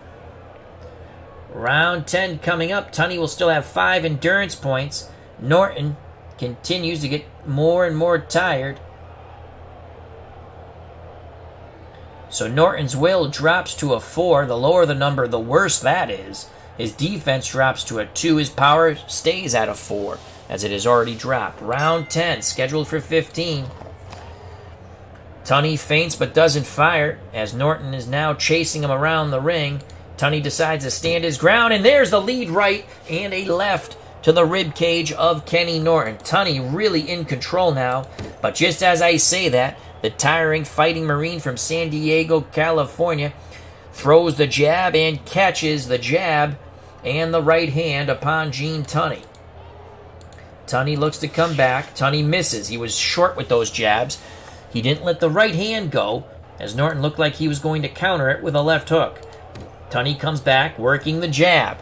Round 10 coming up. Tunney will still have 5 endurance points. Norton continues to get more and more tired. So Norton's will drops to a 4. The lower the number, the worse that is. His defense drops to a 2. His power stays at a 4, as it has already dropped. Round 10, scheduled for 15. Tunney feints but doesn't fire, as Norton is now chasing him around the ring. Tunney decides to stand his ground, and there's the lead right and a left to the rib cage of Kenny Norton. Tunney really in control now, but just as I say that, the tiring fighting Marine from San Diego, California, throws the jab and catches the jab and the right hand upon Gene Tunney. Tunney looks to come back. Tunney misses. He was short with those jabs. He didn't let the right hand go, as Norton looked like he was going to counter it with a left hook. Tunney comes back, working the jab.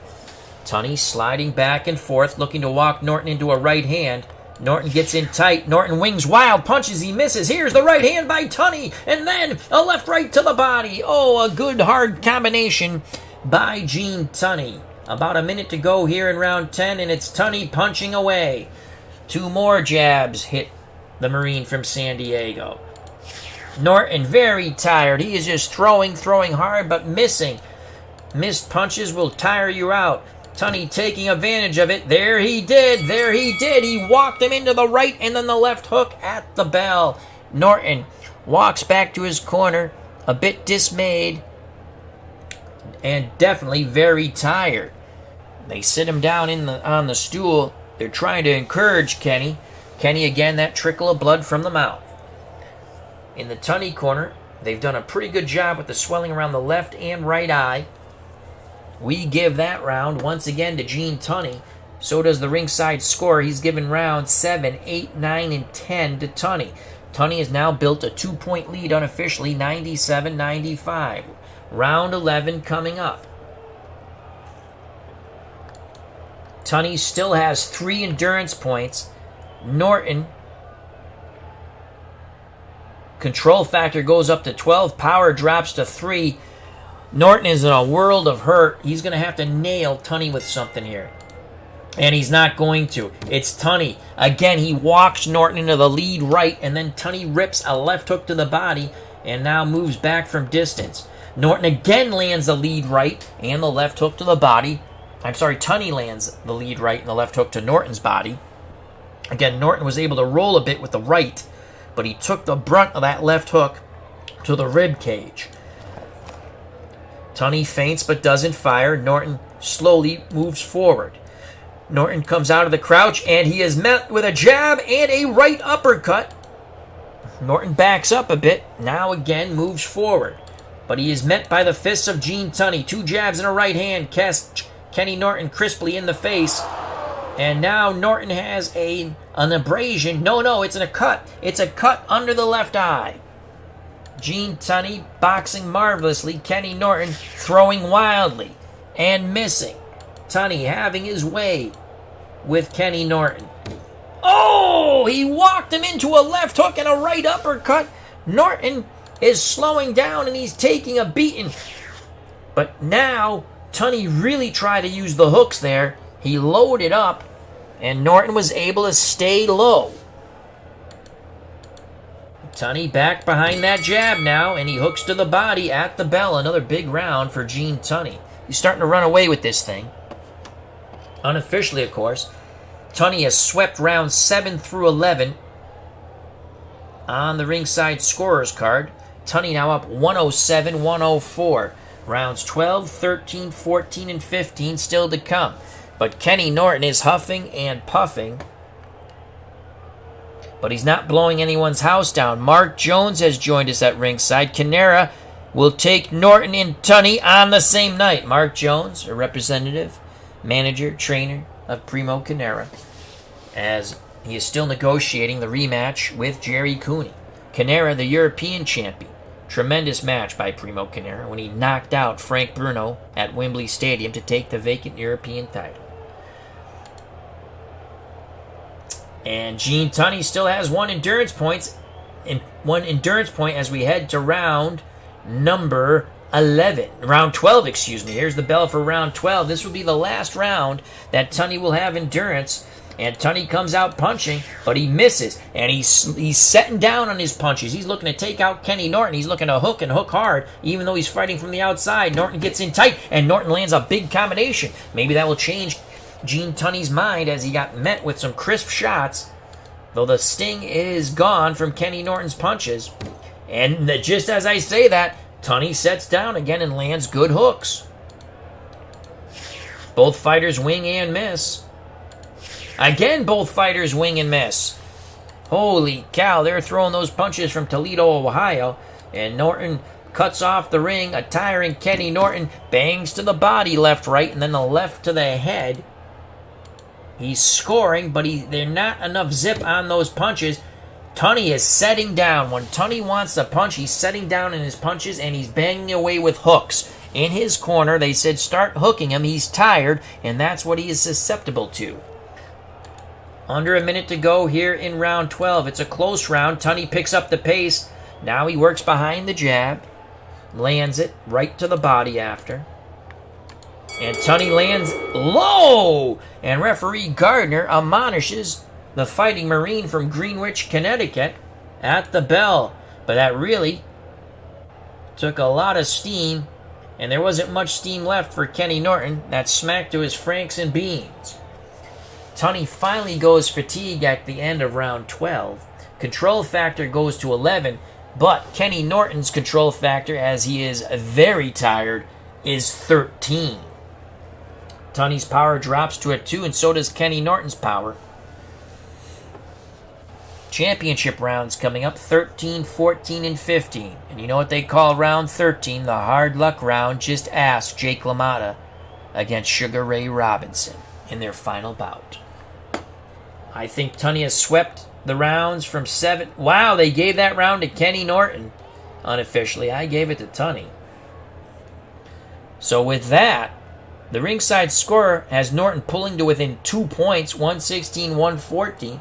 Tunney sliding back and forth, looking to walk Norton into a right hand. Norton gets in tight. Norton wings wild punches. He misses. Here's the right hand by Tunney. And then a left right to the body. Oh, a good hard combination by Gene Tunney. About a minute to go here in round 10, and it's Tunney punching away. 2 more jabs hit the Marine from San Diego. Norton very tired. He is just throwing hard, but missing. Missed punches will tire you out. Tunney taking advantage of it. There he did. He walked him into the right and then the left hook at the bell. Norton walks back to his corner, a bit dismayed and definitely very tired. They sit him down on the stool. They're trying to encourage Kenny. Kenny again, that trickle of blood from the mouth. In the Tunney corner, they've done a pretty good job with the swelling around the left and right eye. We give that round once again to Gene Tunney. So does the ringside score. He's given rounds 7, 8, 9, and 10 to Tunney. Tunney has now built a 2-point lead unofficially, 97-95. Round 11 coming up. Tunney still has 3 endurance points. Norton, control factor goes up to 12. Power drops to 3. Norton is in a world of hurt. He's going to have to nail Tunney with something here. And he's not going to. It's Tunney. Again, he walks Norton into the lead right, and then Tunney rips a left hook to the body and now moves back from distance. Norton again lands the lead right and the left hook to the body. Tunney lands the lead right and the left hook to Norton's body. Again, Norton was able to roll a bit with the right, but he took the brunt of that left hook to the rib cage. Tunney feints but doesn't fire. Norton slowly moves forward. Norton comes out of the crouch, and he is met with a jab and a right uppercut. Norton backs up a bit, now again moves forward. But he is met by the fists of Gene Tunney. 2 jabs and a right hand cast Kenny Norton crisply in the face. And now Norton has an abrasion. No, it's a cut. It's a cut under the left eye. Gene Tunney boxing marvelously. Kenny Norton throwing wildly and missing. Tunney having his way with Kenny Norton. Oh, he walked him into a left hook and a right uppercut. Norton is slowing down and he's taking a beating. But now Tunney really tried to use the hooks there. He loaded up and Norton was able to stay low. Tunney back behind that jab now, and he hooks to the body at the bell. Another big round for Gene Tunney. He's starting to run away with this thing. Unofficially, of course, Tunney has swept rounds 7 through 11 on the ringside scorer's card. Tunney now up 107-104. Rounds 12, 13, 14, and 15 still to come. But Kenny Norton is huffing and puffing. But he's not blowing anyone's house down. Mark Jones has joined us at ringside. Canera will take Norton and Tunney on the same night. Mark Jones, a representative, manager, trainer of Primo Canera, as he is still negotiating the rematch with Jerry Cooney. Canera, the European champion. Tremendous match by Primo Canera when he knocked out Frank Bruno at Wembley Stadium to take the vacant European title. And Gene Tunney still has one endurance point as we head to round number 11. Round 12, excuse me. Here's the bell for round 12. This will be the last round that Tunney will have endurance. And Tunney comes out punching, but he misses. And he's setting down on his punches. He's looking to take out Kenny Norton. He's looking to hook and hook hard, even though he's fighting from the outside. Norton gets in tight, and Norton lands a big combination. Maybe that will change Gene Tunney's mind as he got met with some crisp shots, though the sting is gone from Kenny Norton's punches. And just as I say that, Tunney sets down again and lands good hooks. Both fighters wing and miss. Again, both fighters wing and miss. Holy cow, they're throwing those punches from Toledo, Ohio. And Norton cuts off the ring. A tiring Kenny Norton bangs to the body left, right, and then the left to the head. He's scoring, but there's not enough zip on those punches. Tunney is setting down. When Tunney wants to punch, he's setting down in his punches, and he's banging away with hooks. In his corner, they said start hooking him. He's tired, and that's what he is susceptible to. Under a minute to go here in round 12. It's a close round. Tunney picks up the pace. Now he works behind the jab. Lands it right to the body after. And Tunney lands low. And referee Gardner admonishes the Fighting Marine from Greenwich, Connecticut at the bell. But that really took a lot of steam. And there wasn't much steam left for Kenny Norton. That smacked to his franks and beans. Tunney finally goes fatigue at the end of round 12. Control factor goes to 11. But Kenny Norton's control factor, as he is very tired, is 13. Tunney's power drops to a 2, and so does Kenny Norton's power. Championship rounds coming up, 13, 14, and 15. And you know what they call round 13? The hard luck round. Just ask Jake LaMotta against Sugar Ray Robinson in their final bout. I think Tunney has swept the rounds from 7. Wow, they gave that round to Kenny Norton. Unofficially, I gave it to Tunney. So with that, the ringside scorer has Norton pulling to within 2 points, 116-114.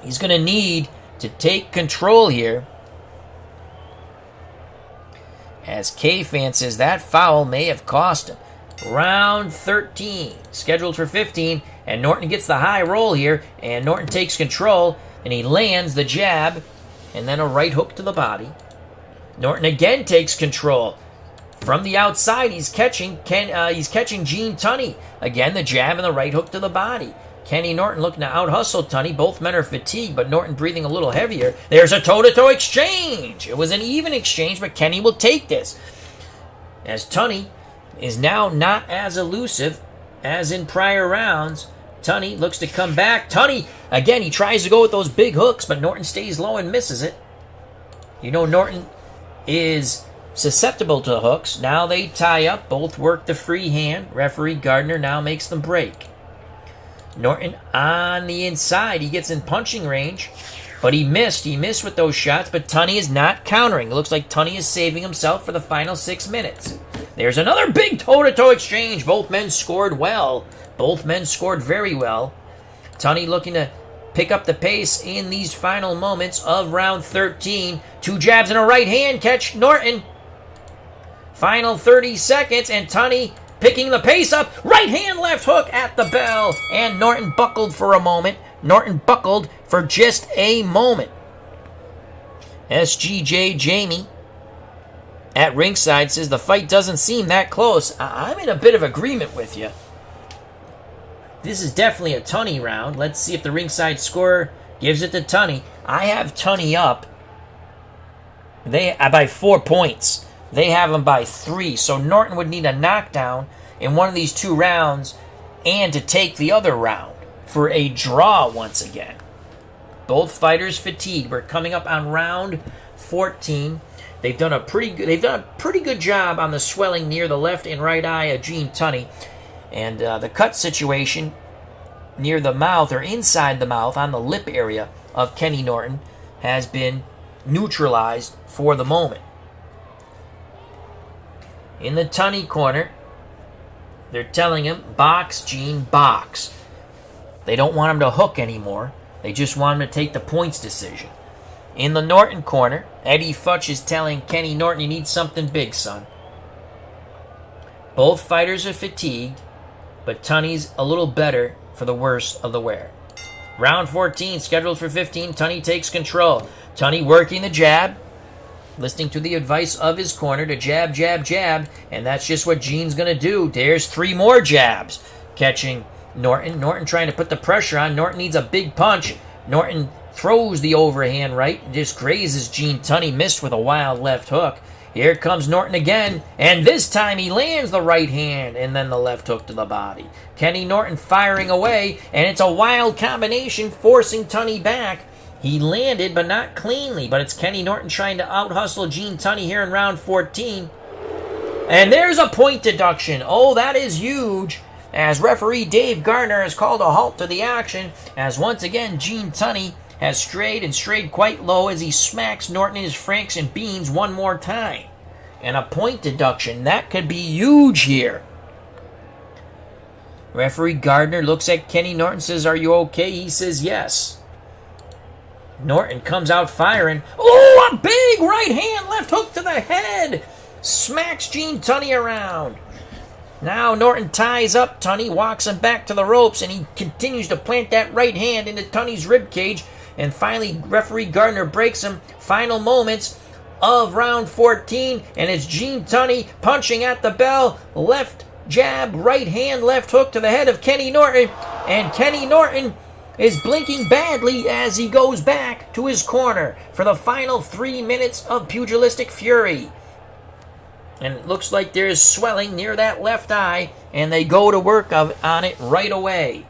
He's going to need to take control here as K-Fan says that foul may have cost him. Round 13, scheduled for 15, and Norton gets the high roll here, and Norton takes control, and he lands the jab, and then a right hook to the body. Norton again takes control. From the outside, he's catching Gene Tunney. Again, the jab and the right hook to the body. Kenny Norton looking to out-hustle Tunney. Both men are fatigued, but Norton breathing a little heavier. There's a toe-to-toe exchange. It was an even exchange, but Kenny will take this. As Tunney is now not as elusive as in prior rounds. Tunney looks to come back. Tunney, again, he tries to go with those big hooks, but Norton stays low and misses it. You know Norton is susceptible to hooks. Now they tie up. Both work the free hand. Referee Gardner now makes them break. Norton on the inside. He gets in punching range, but he missed. He missed with those shots, but Tunney is not countering. It looks like Tunney is saving himself for the final 6 minutes. There's another big toe-to-toe exchange. Both men scored well. Both men scored very well. Tunney looking to pick up the pace in these final moments of round 13. 2 jabs and a right hand catch Norton. Final 30 seconds, and Tunney picking the pace up. Right hand, left hook at the bell. And Norton buckled for a moment. Norton buckled for just a moment. SGJ Jamie at ringside says the fight doesn't seem that close. I'm in a bit of agreement with you. This is definitely a Tunney round. Let's see if the ringside scorer gives it to Tunney. I have Tunney up by 4 points. They have him by 3. So Norton would need a knockdown in one of these 2 rounds and to take the other round for a draw once again. Both fighters fatigued. We're coming up on round 14. They've done a pretty good job on the swelling near the left and right eye of Gene Tunney. And the cut situation near the mouth or inside the mouth on the lip area of Kenny Norton has been neutralized for the moment. In the Tunney corner, they're telling him, box, Gene, box. They don't want him to hook anymore. They just want him to take the points decision. In the Norton corner, Eddie Futch is telling Kenny Norton, you need something big, son. Both fighters are fatigued, but Tunney's a little better for the worse of the wear. Round 14, scheduled for 15, Tunney takes control. Tunney working the jab, listening to the advice of his corner to jab, jab, jab, and that's just what Gene's going to do. There's 3 more jabs catching Norton. Norton trying to put the pressure on. Norton needs a big punch. Norton throws the overhand right and just grazes Gene Tunney, missed with a wild left hook. Here comes Norton again, and this time he lands the right hand and then the left hook to the body. Kenny Norton firing away, and it's a wild combination forcing Tunney back. He landed, but not cleanly, but it's Kenny Norton trying to out-hustle Gene Tunney here in round 14. And there's a point deduction. Oh, that is huge, as referee Dave Gardner has called a halt to the action, as once again Gene Tunney has strayed quite low as he smacks Norton in his franks and beans one more time. And a point deduction, that could be huge here. Referee Gardner looks at Kenny Norton, says, are you okay? He says yes. Norton comes out firing. Oh, a big right hand, left hook to the head. Smacks Gene Tunney around. Now Norton ties up Tunney, walks him back to the ropes, and he continues to plant that right hand into Tunney's ribcage. And finally, referee Gardner breaks him. Final moments of round 14, and it's Gene Tunney punching at the bell. Left jab, right hand, left hook to the head of Kenny Norton. And Kenny Norton is blinking badly as he goes back to his corner for the final 3 minutes of pugilistic fury. And it looks like there's swelling near that left eye, and they go to work on it right away.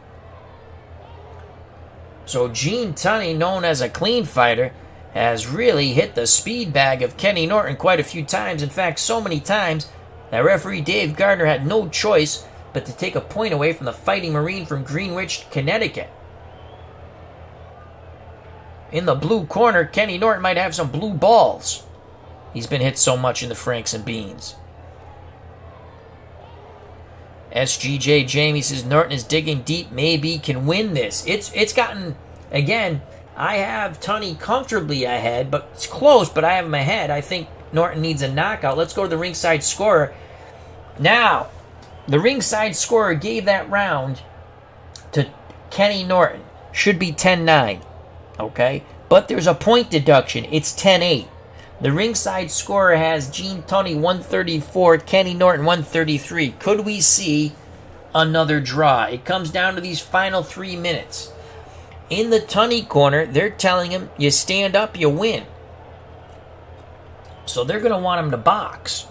So Gene Tunney, known as a clean fighter, has really hit the speed bag of Kenny Norton quite a few times. In fact, so many times that referee Dave Gardner had no choice but to take a point away from the Fighting Marine from Greenwich, Connecticut. In the blue corner, Kenny Norton might have some blue balls. He's been hit so much in the franks and beans. SGJ Jamie says Norton is digging deep, maybe can win this. It's gotten, again, I have Tunney comfortably ahead, but it's close, but I have him ahead. I think Norton needs a knockout. Let's go to the ringside scorer. Now, the ringside scorer gave that round to Kenny Norton. Should be 10-9, okay? But there's a point deduction. It's 10-8. The ringside scorer has Gene Tunney 134, Kenny Norton 133. Could we see another draw? It comes down to these final 3 minutes. In the Tunney corner, they're telling him, you stand up, you win. So they're going to want him to box.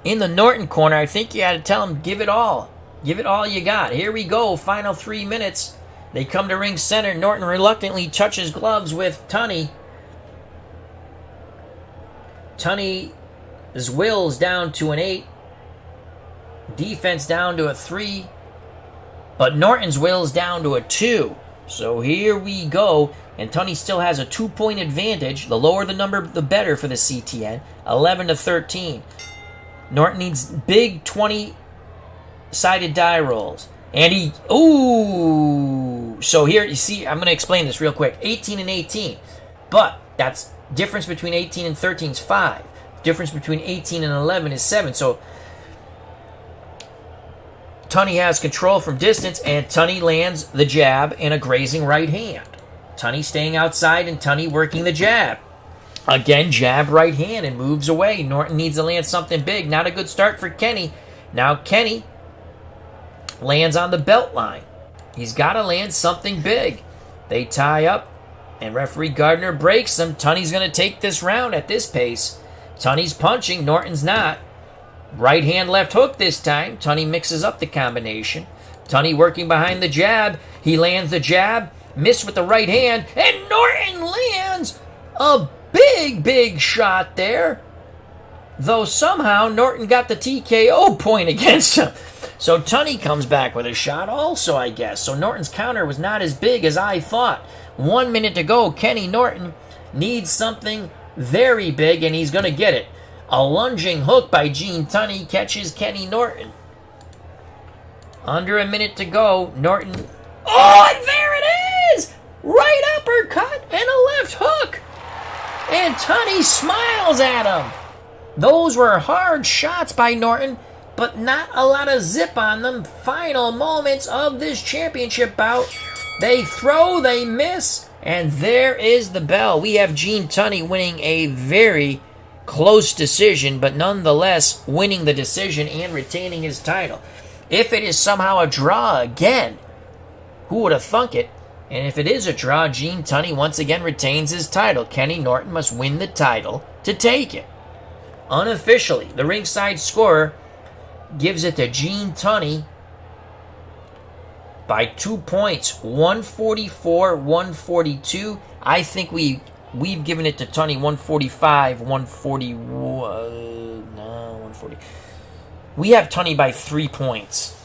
In the Norton corner, I think you had to tell him, give it all. Give it all you got. Here we go, final 3 minutes. They come to ring center. Norton reluctantly touches gloves with Tunney. Tunney's will's down to an 8. Defense down to a 3. But Norton's will's down to a 2. So here we go. And Tunney still has a 2-point advantage. The lower the number, the better for the CTN. 11-13. Norton needs big 20-sided die rolls. And he... Ooh! So here, you see, I'm going to explain this real quick. 18-18. But that's... difference between 18 and 13 is 5. Difference between 18 and 11 is 7. So Tunney has control from distance, and Tunney lands the jab and a grazing right hand. Tunney staying outside and Tunney working the jab. Again, jab right hand and moves away. Norton needs to land something big. Not a good start for Kenny. Now Kenny lands on the belt line. He's got to land something big. They tie up. And referee Gardner breaks them. Tunney's going to take this round at this pace. Tunney's punching. Norton's not. Right hand, left hook this time. Tunney mixes up the combination. Tunney working behind the jab. He lands the jab. Missed with the right hand. And Norton lands a big shot there. Though somehow Norton got the TKO point against him. So Tunney comes back with a shot also, I guess. So Norton's counter was not as big as I thought. 1 minute to go. Kenny Norton needs something very big, and he's going to get it. A lunging hook by Gene Tunney catches Kenny Norton. Under a minute to go. Norton. Oh, and there it is! Right uppercut and a left hook. And Tunney smiles at him. Those were hard shots by Norton, but not a lot of zip on them. Final moments of this championship bout. They throw, they miss, and there is the bell. We have Gene Tunney winning a very close decision, but nonetheless winning the decision and retaining his title. If it is somehow a draw again, who would have thunk it? And if it is a draw, Gene Tunney once again retains his title. Kenny Norton must win the title to take it. Unofficially, the ringside scorer gives it to Gene Tunney by 2 points, 144-142. I think we've given it to Tunney 145, 140. We have Tunney by 3 points.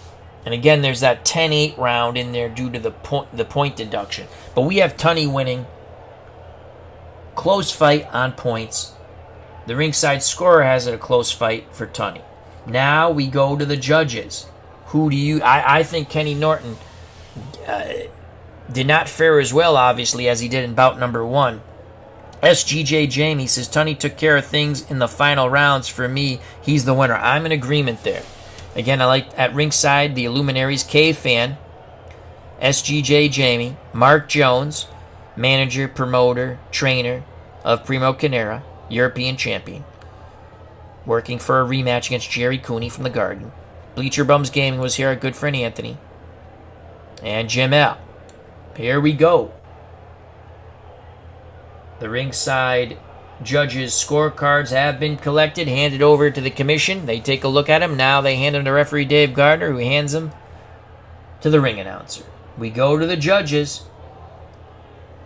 And again, there's that 10-8 round in there due to the point deduction. But we have Tunney winning. Close fight on points. The ringside scorer has it a close fight for Tunney. Now we go to the judges. Who do you... I think Kenny Norton did not fare as well, obviously, as he did in bout number 1. SGJ Jamie says, Tunney took care of things in the final rounds. For me, he's the winner. I'm in agreement there. Again, I like at ringside the Illuminaries, Cave Fan, SGJ Jamie, Mark Jones, manager, promoter, trainer of Primo Canera, European champion, working for a rematch against Jerry Cooney from the Garden. Bleacher Bums Gaming was here, our good friend Anthony. And Jim L. Here we go. The ringside judges' scorecards have been collected, handed over to the commission. They take a look at them. Now they hand them to referee Dave Gardner, who hands them to the ring announcer. We go to the judges.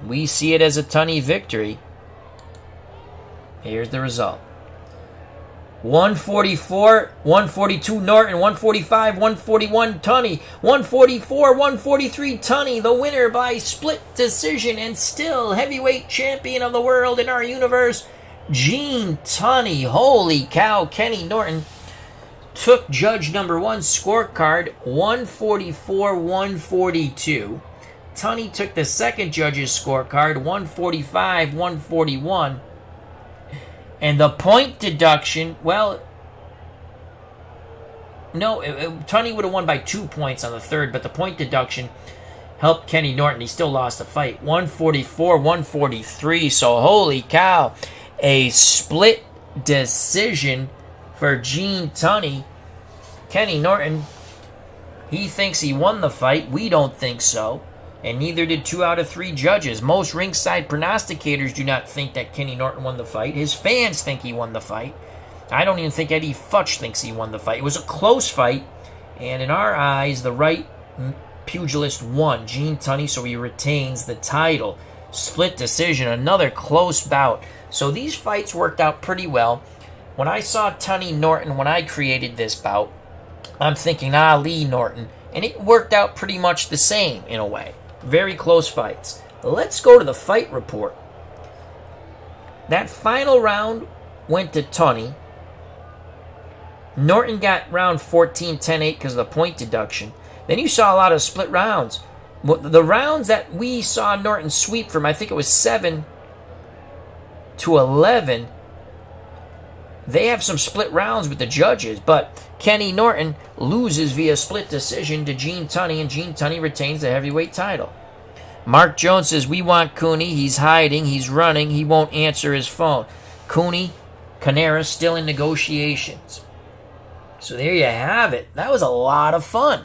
We see it as a Tunney victory. Here's the result. 144, 142 Norton, 145, 141 Tunney, 144, 143 Tunney, the winner by split decision and still heavyweight champion of the world in our universe, Gene Tunney. Holy cow, Kenny Norton took judge number 1's scorecard, 144, 142. Tunney took the second judge's scorecard, 145, 141. And the point deduction, well, no, Tunney would have won by 2 points on the third, but the point deduction helped Kenny Norton. He still lost the fight. 144-143, so holy cow. A split decision for Gene Tunney. Kenny Norton, he thinks he won the fight. We don't think so. And neither did 2 out of 3 judges. Most ringside prognosticators do not think that Kenny Norton won the fight. His fans think he won the fight. I don't even think Eddie Futch thinks he won the fight. It was a close fight, and in our eyes, the right pugilist won, Gene Tunney, so he retains the title. Split decision, another close bout. So these fights worked out pretty well. When I saw Tunney Norton, when I created this bout, I'm thinking Ali Norton, and it worked out pretty much the same in a way. Very close fights. Let's go to the fight report. That final round went to Tunney. Norton got round 14, 10-8 because of the point deduction. Then you saw a lot of split rounds. The rounds that we saw Norton sweep from, I think it was 7 to 11, they have some split rounds with the judges, but Kenny Norton loses via split decision to Gene Tunney, and Gene Tunney retains the heavyweight title. Mark Jones says, we want Cooney. He's hiding. He's running. He won't answer his phone. Cooney, Canara still in negotiations. So there you have it. That was a lot of fun.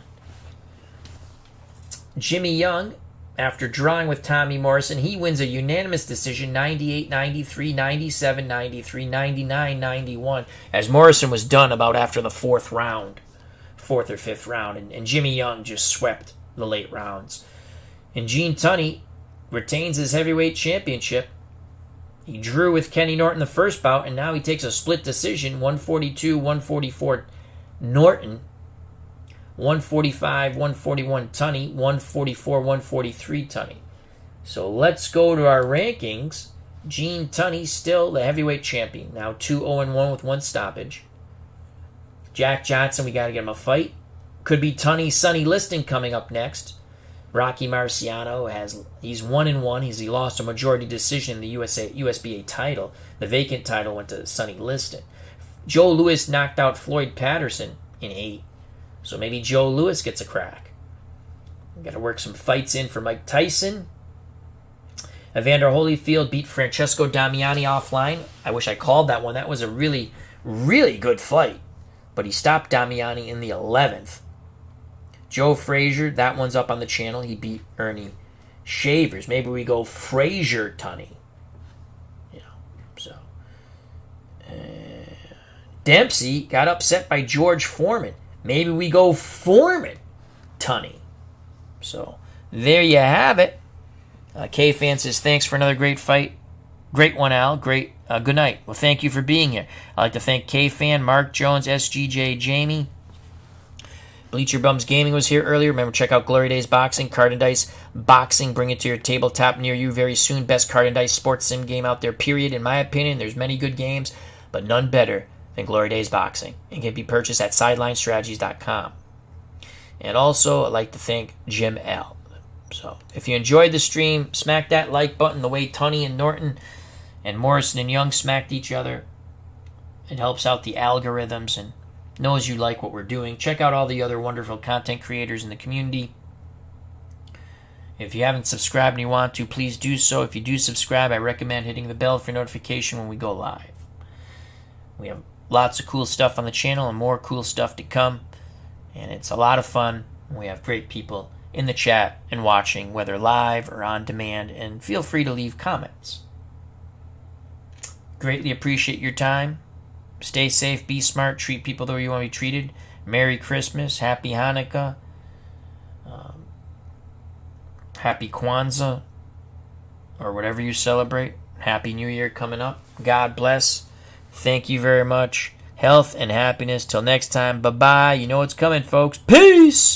Jimmy Young, after drawing with Tommy Morrison, he wins a unanimous decision, 98-93, 97-93, 99-91, as Morrison was done about after the fourth or fifth round, and Jimmy Young just swept the late rounds. And Gene Tunney retains his heavyweight championship. He drew with Kenny Norton the first bout, and now he takes a split decision, 142-144 Norton, 145-141 Tunney, 144-143 Tunney. So let's go to our rankings. Gene Tunney still the heavyweight champion, now 2-0-1 with 1 stoppage. Jack Johnson, we got to get him a fight. Could be Tunney, Sonny Liston coming up next. Rocky Marciano he's 1-1. He lost a majority decision in the USBA title. The vacant title went to Sonny Liston. Joe Louis knocked out Floyd Patterson in 8. So maybe Joe Louis gets a crack. We've got to work some fights in for Mike Tyson. Evander Holyfield beat Francesco Damiani offline. I wish I called that one. That was a really, really good fight. But he stopped Damiani in the 11th. Joe Frazier, that one's up on the channel. He beat Ernie Shavers. Maybe we go Frazier Tunney. Dempsey got upset by George Foreman. Maybe we go Foreman Tunney. So there you have it. K-Fan says, thanks for another great fight. Great one, Al. Great. Good night. Well, thank you for being here. I'd like to thank K-Fan, Mark Jones, SGJ, Jamie. Bleacher Bums Gaming was here earlier. Remember, check out Glory Days Boxing, Card and Dice Boxing. Bring it to your tabletop near you very soon. Best card and dice sports sim game out there, period. In my opinion, there's many good games, but none better than Glory Days Boxing. It can be purchased at SidelineStrategies.com. And also, I'd like to thank Jim L. So, if you enjoyed the stream, smack that like button the way Tunney and Norton and Morrison and Young smacked each other. It helps out the algorithms and knows you like what we're doing. Check out all the other wonderful content creators in the community. If you haven't subscribed and you want to, please do so. If you do subscribe, I recommend hitting the bell for notification when we go live. We have lots of cool stuff on the channel and more cool stuff to come. And it's a lot of fun. We have great people in the chat and watching, whether live or on demand. And feel free to leave comments. Greatly appreciate your time. Stay safe, be smart, treat people the way you want to be treated. Merry Christmas, Happy Hanukkah, Happy Kwanzaa, or whatever you celebrate. Happy New Year coming up. God bless. Thank you very much. Health and happiness. Till next time. Bye-bye. You know what's coming, folks. Peace!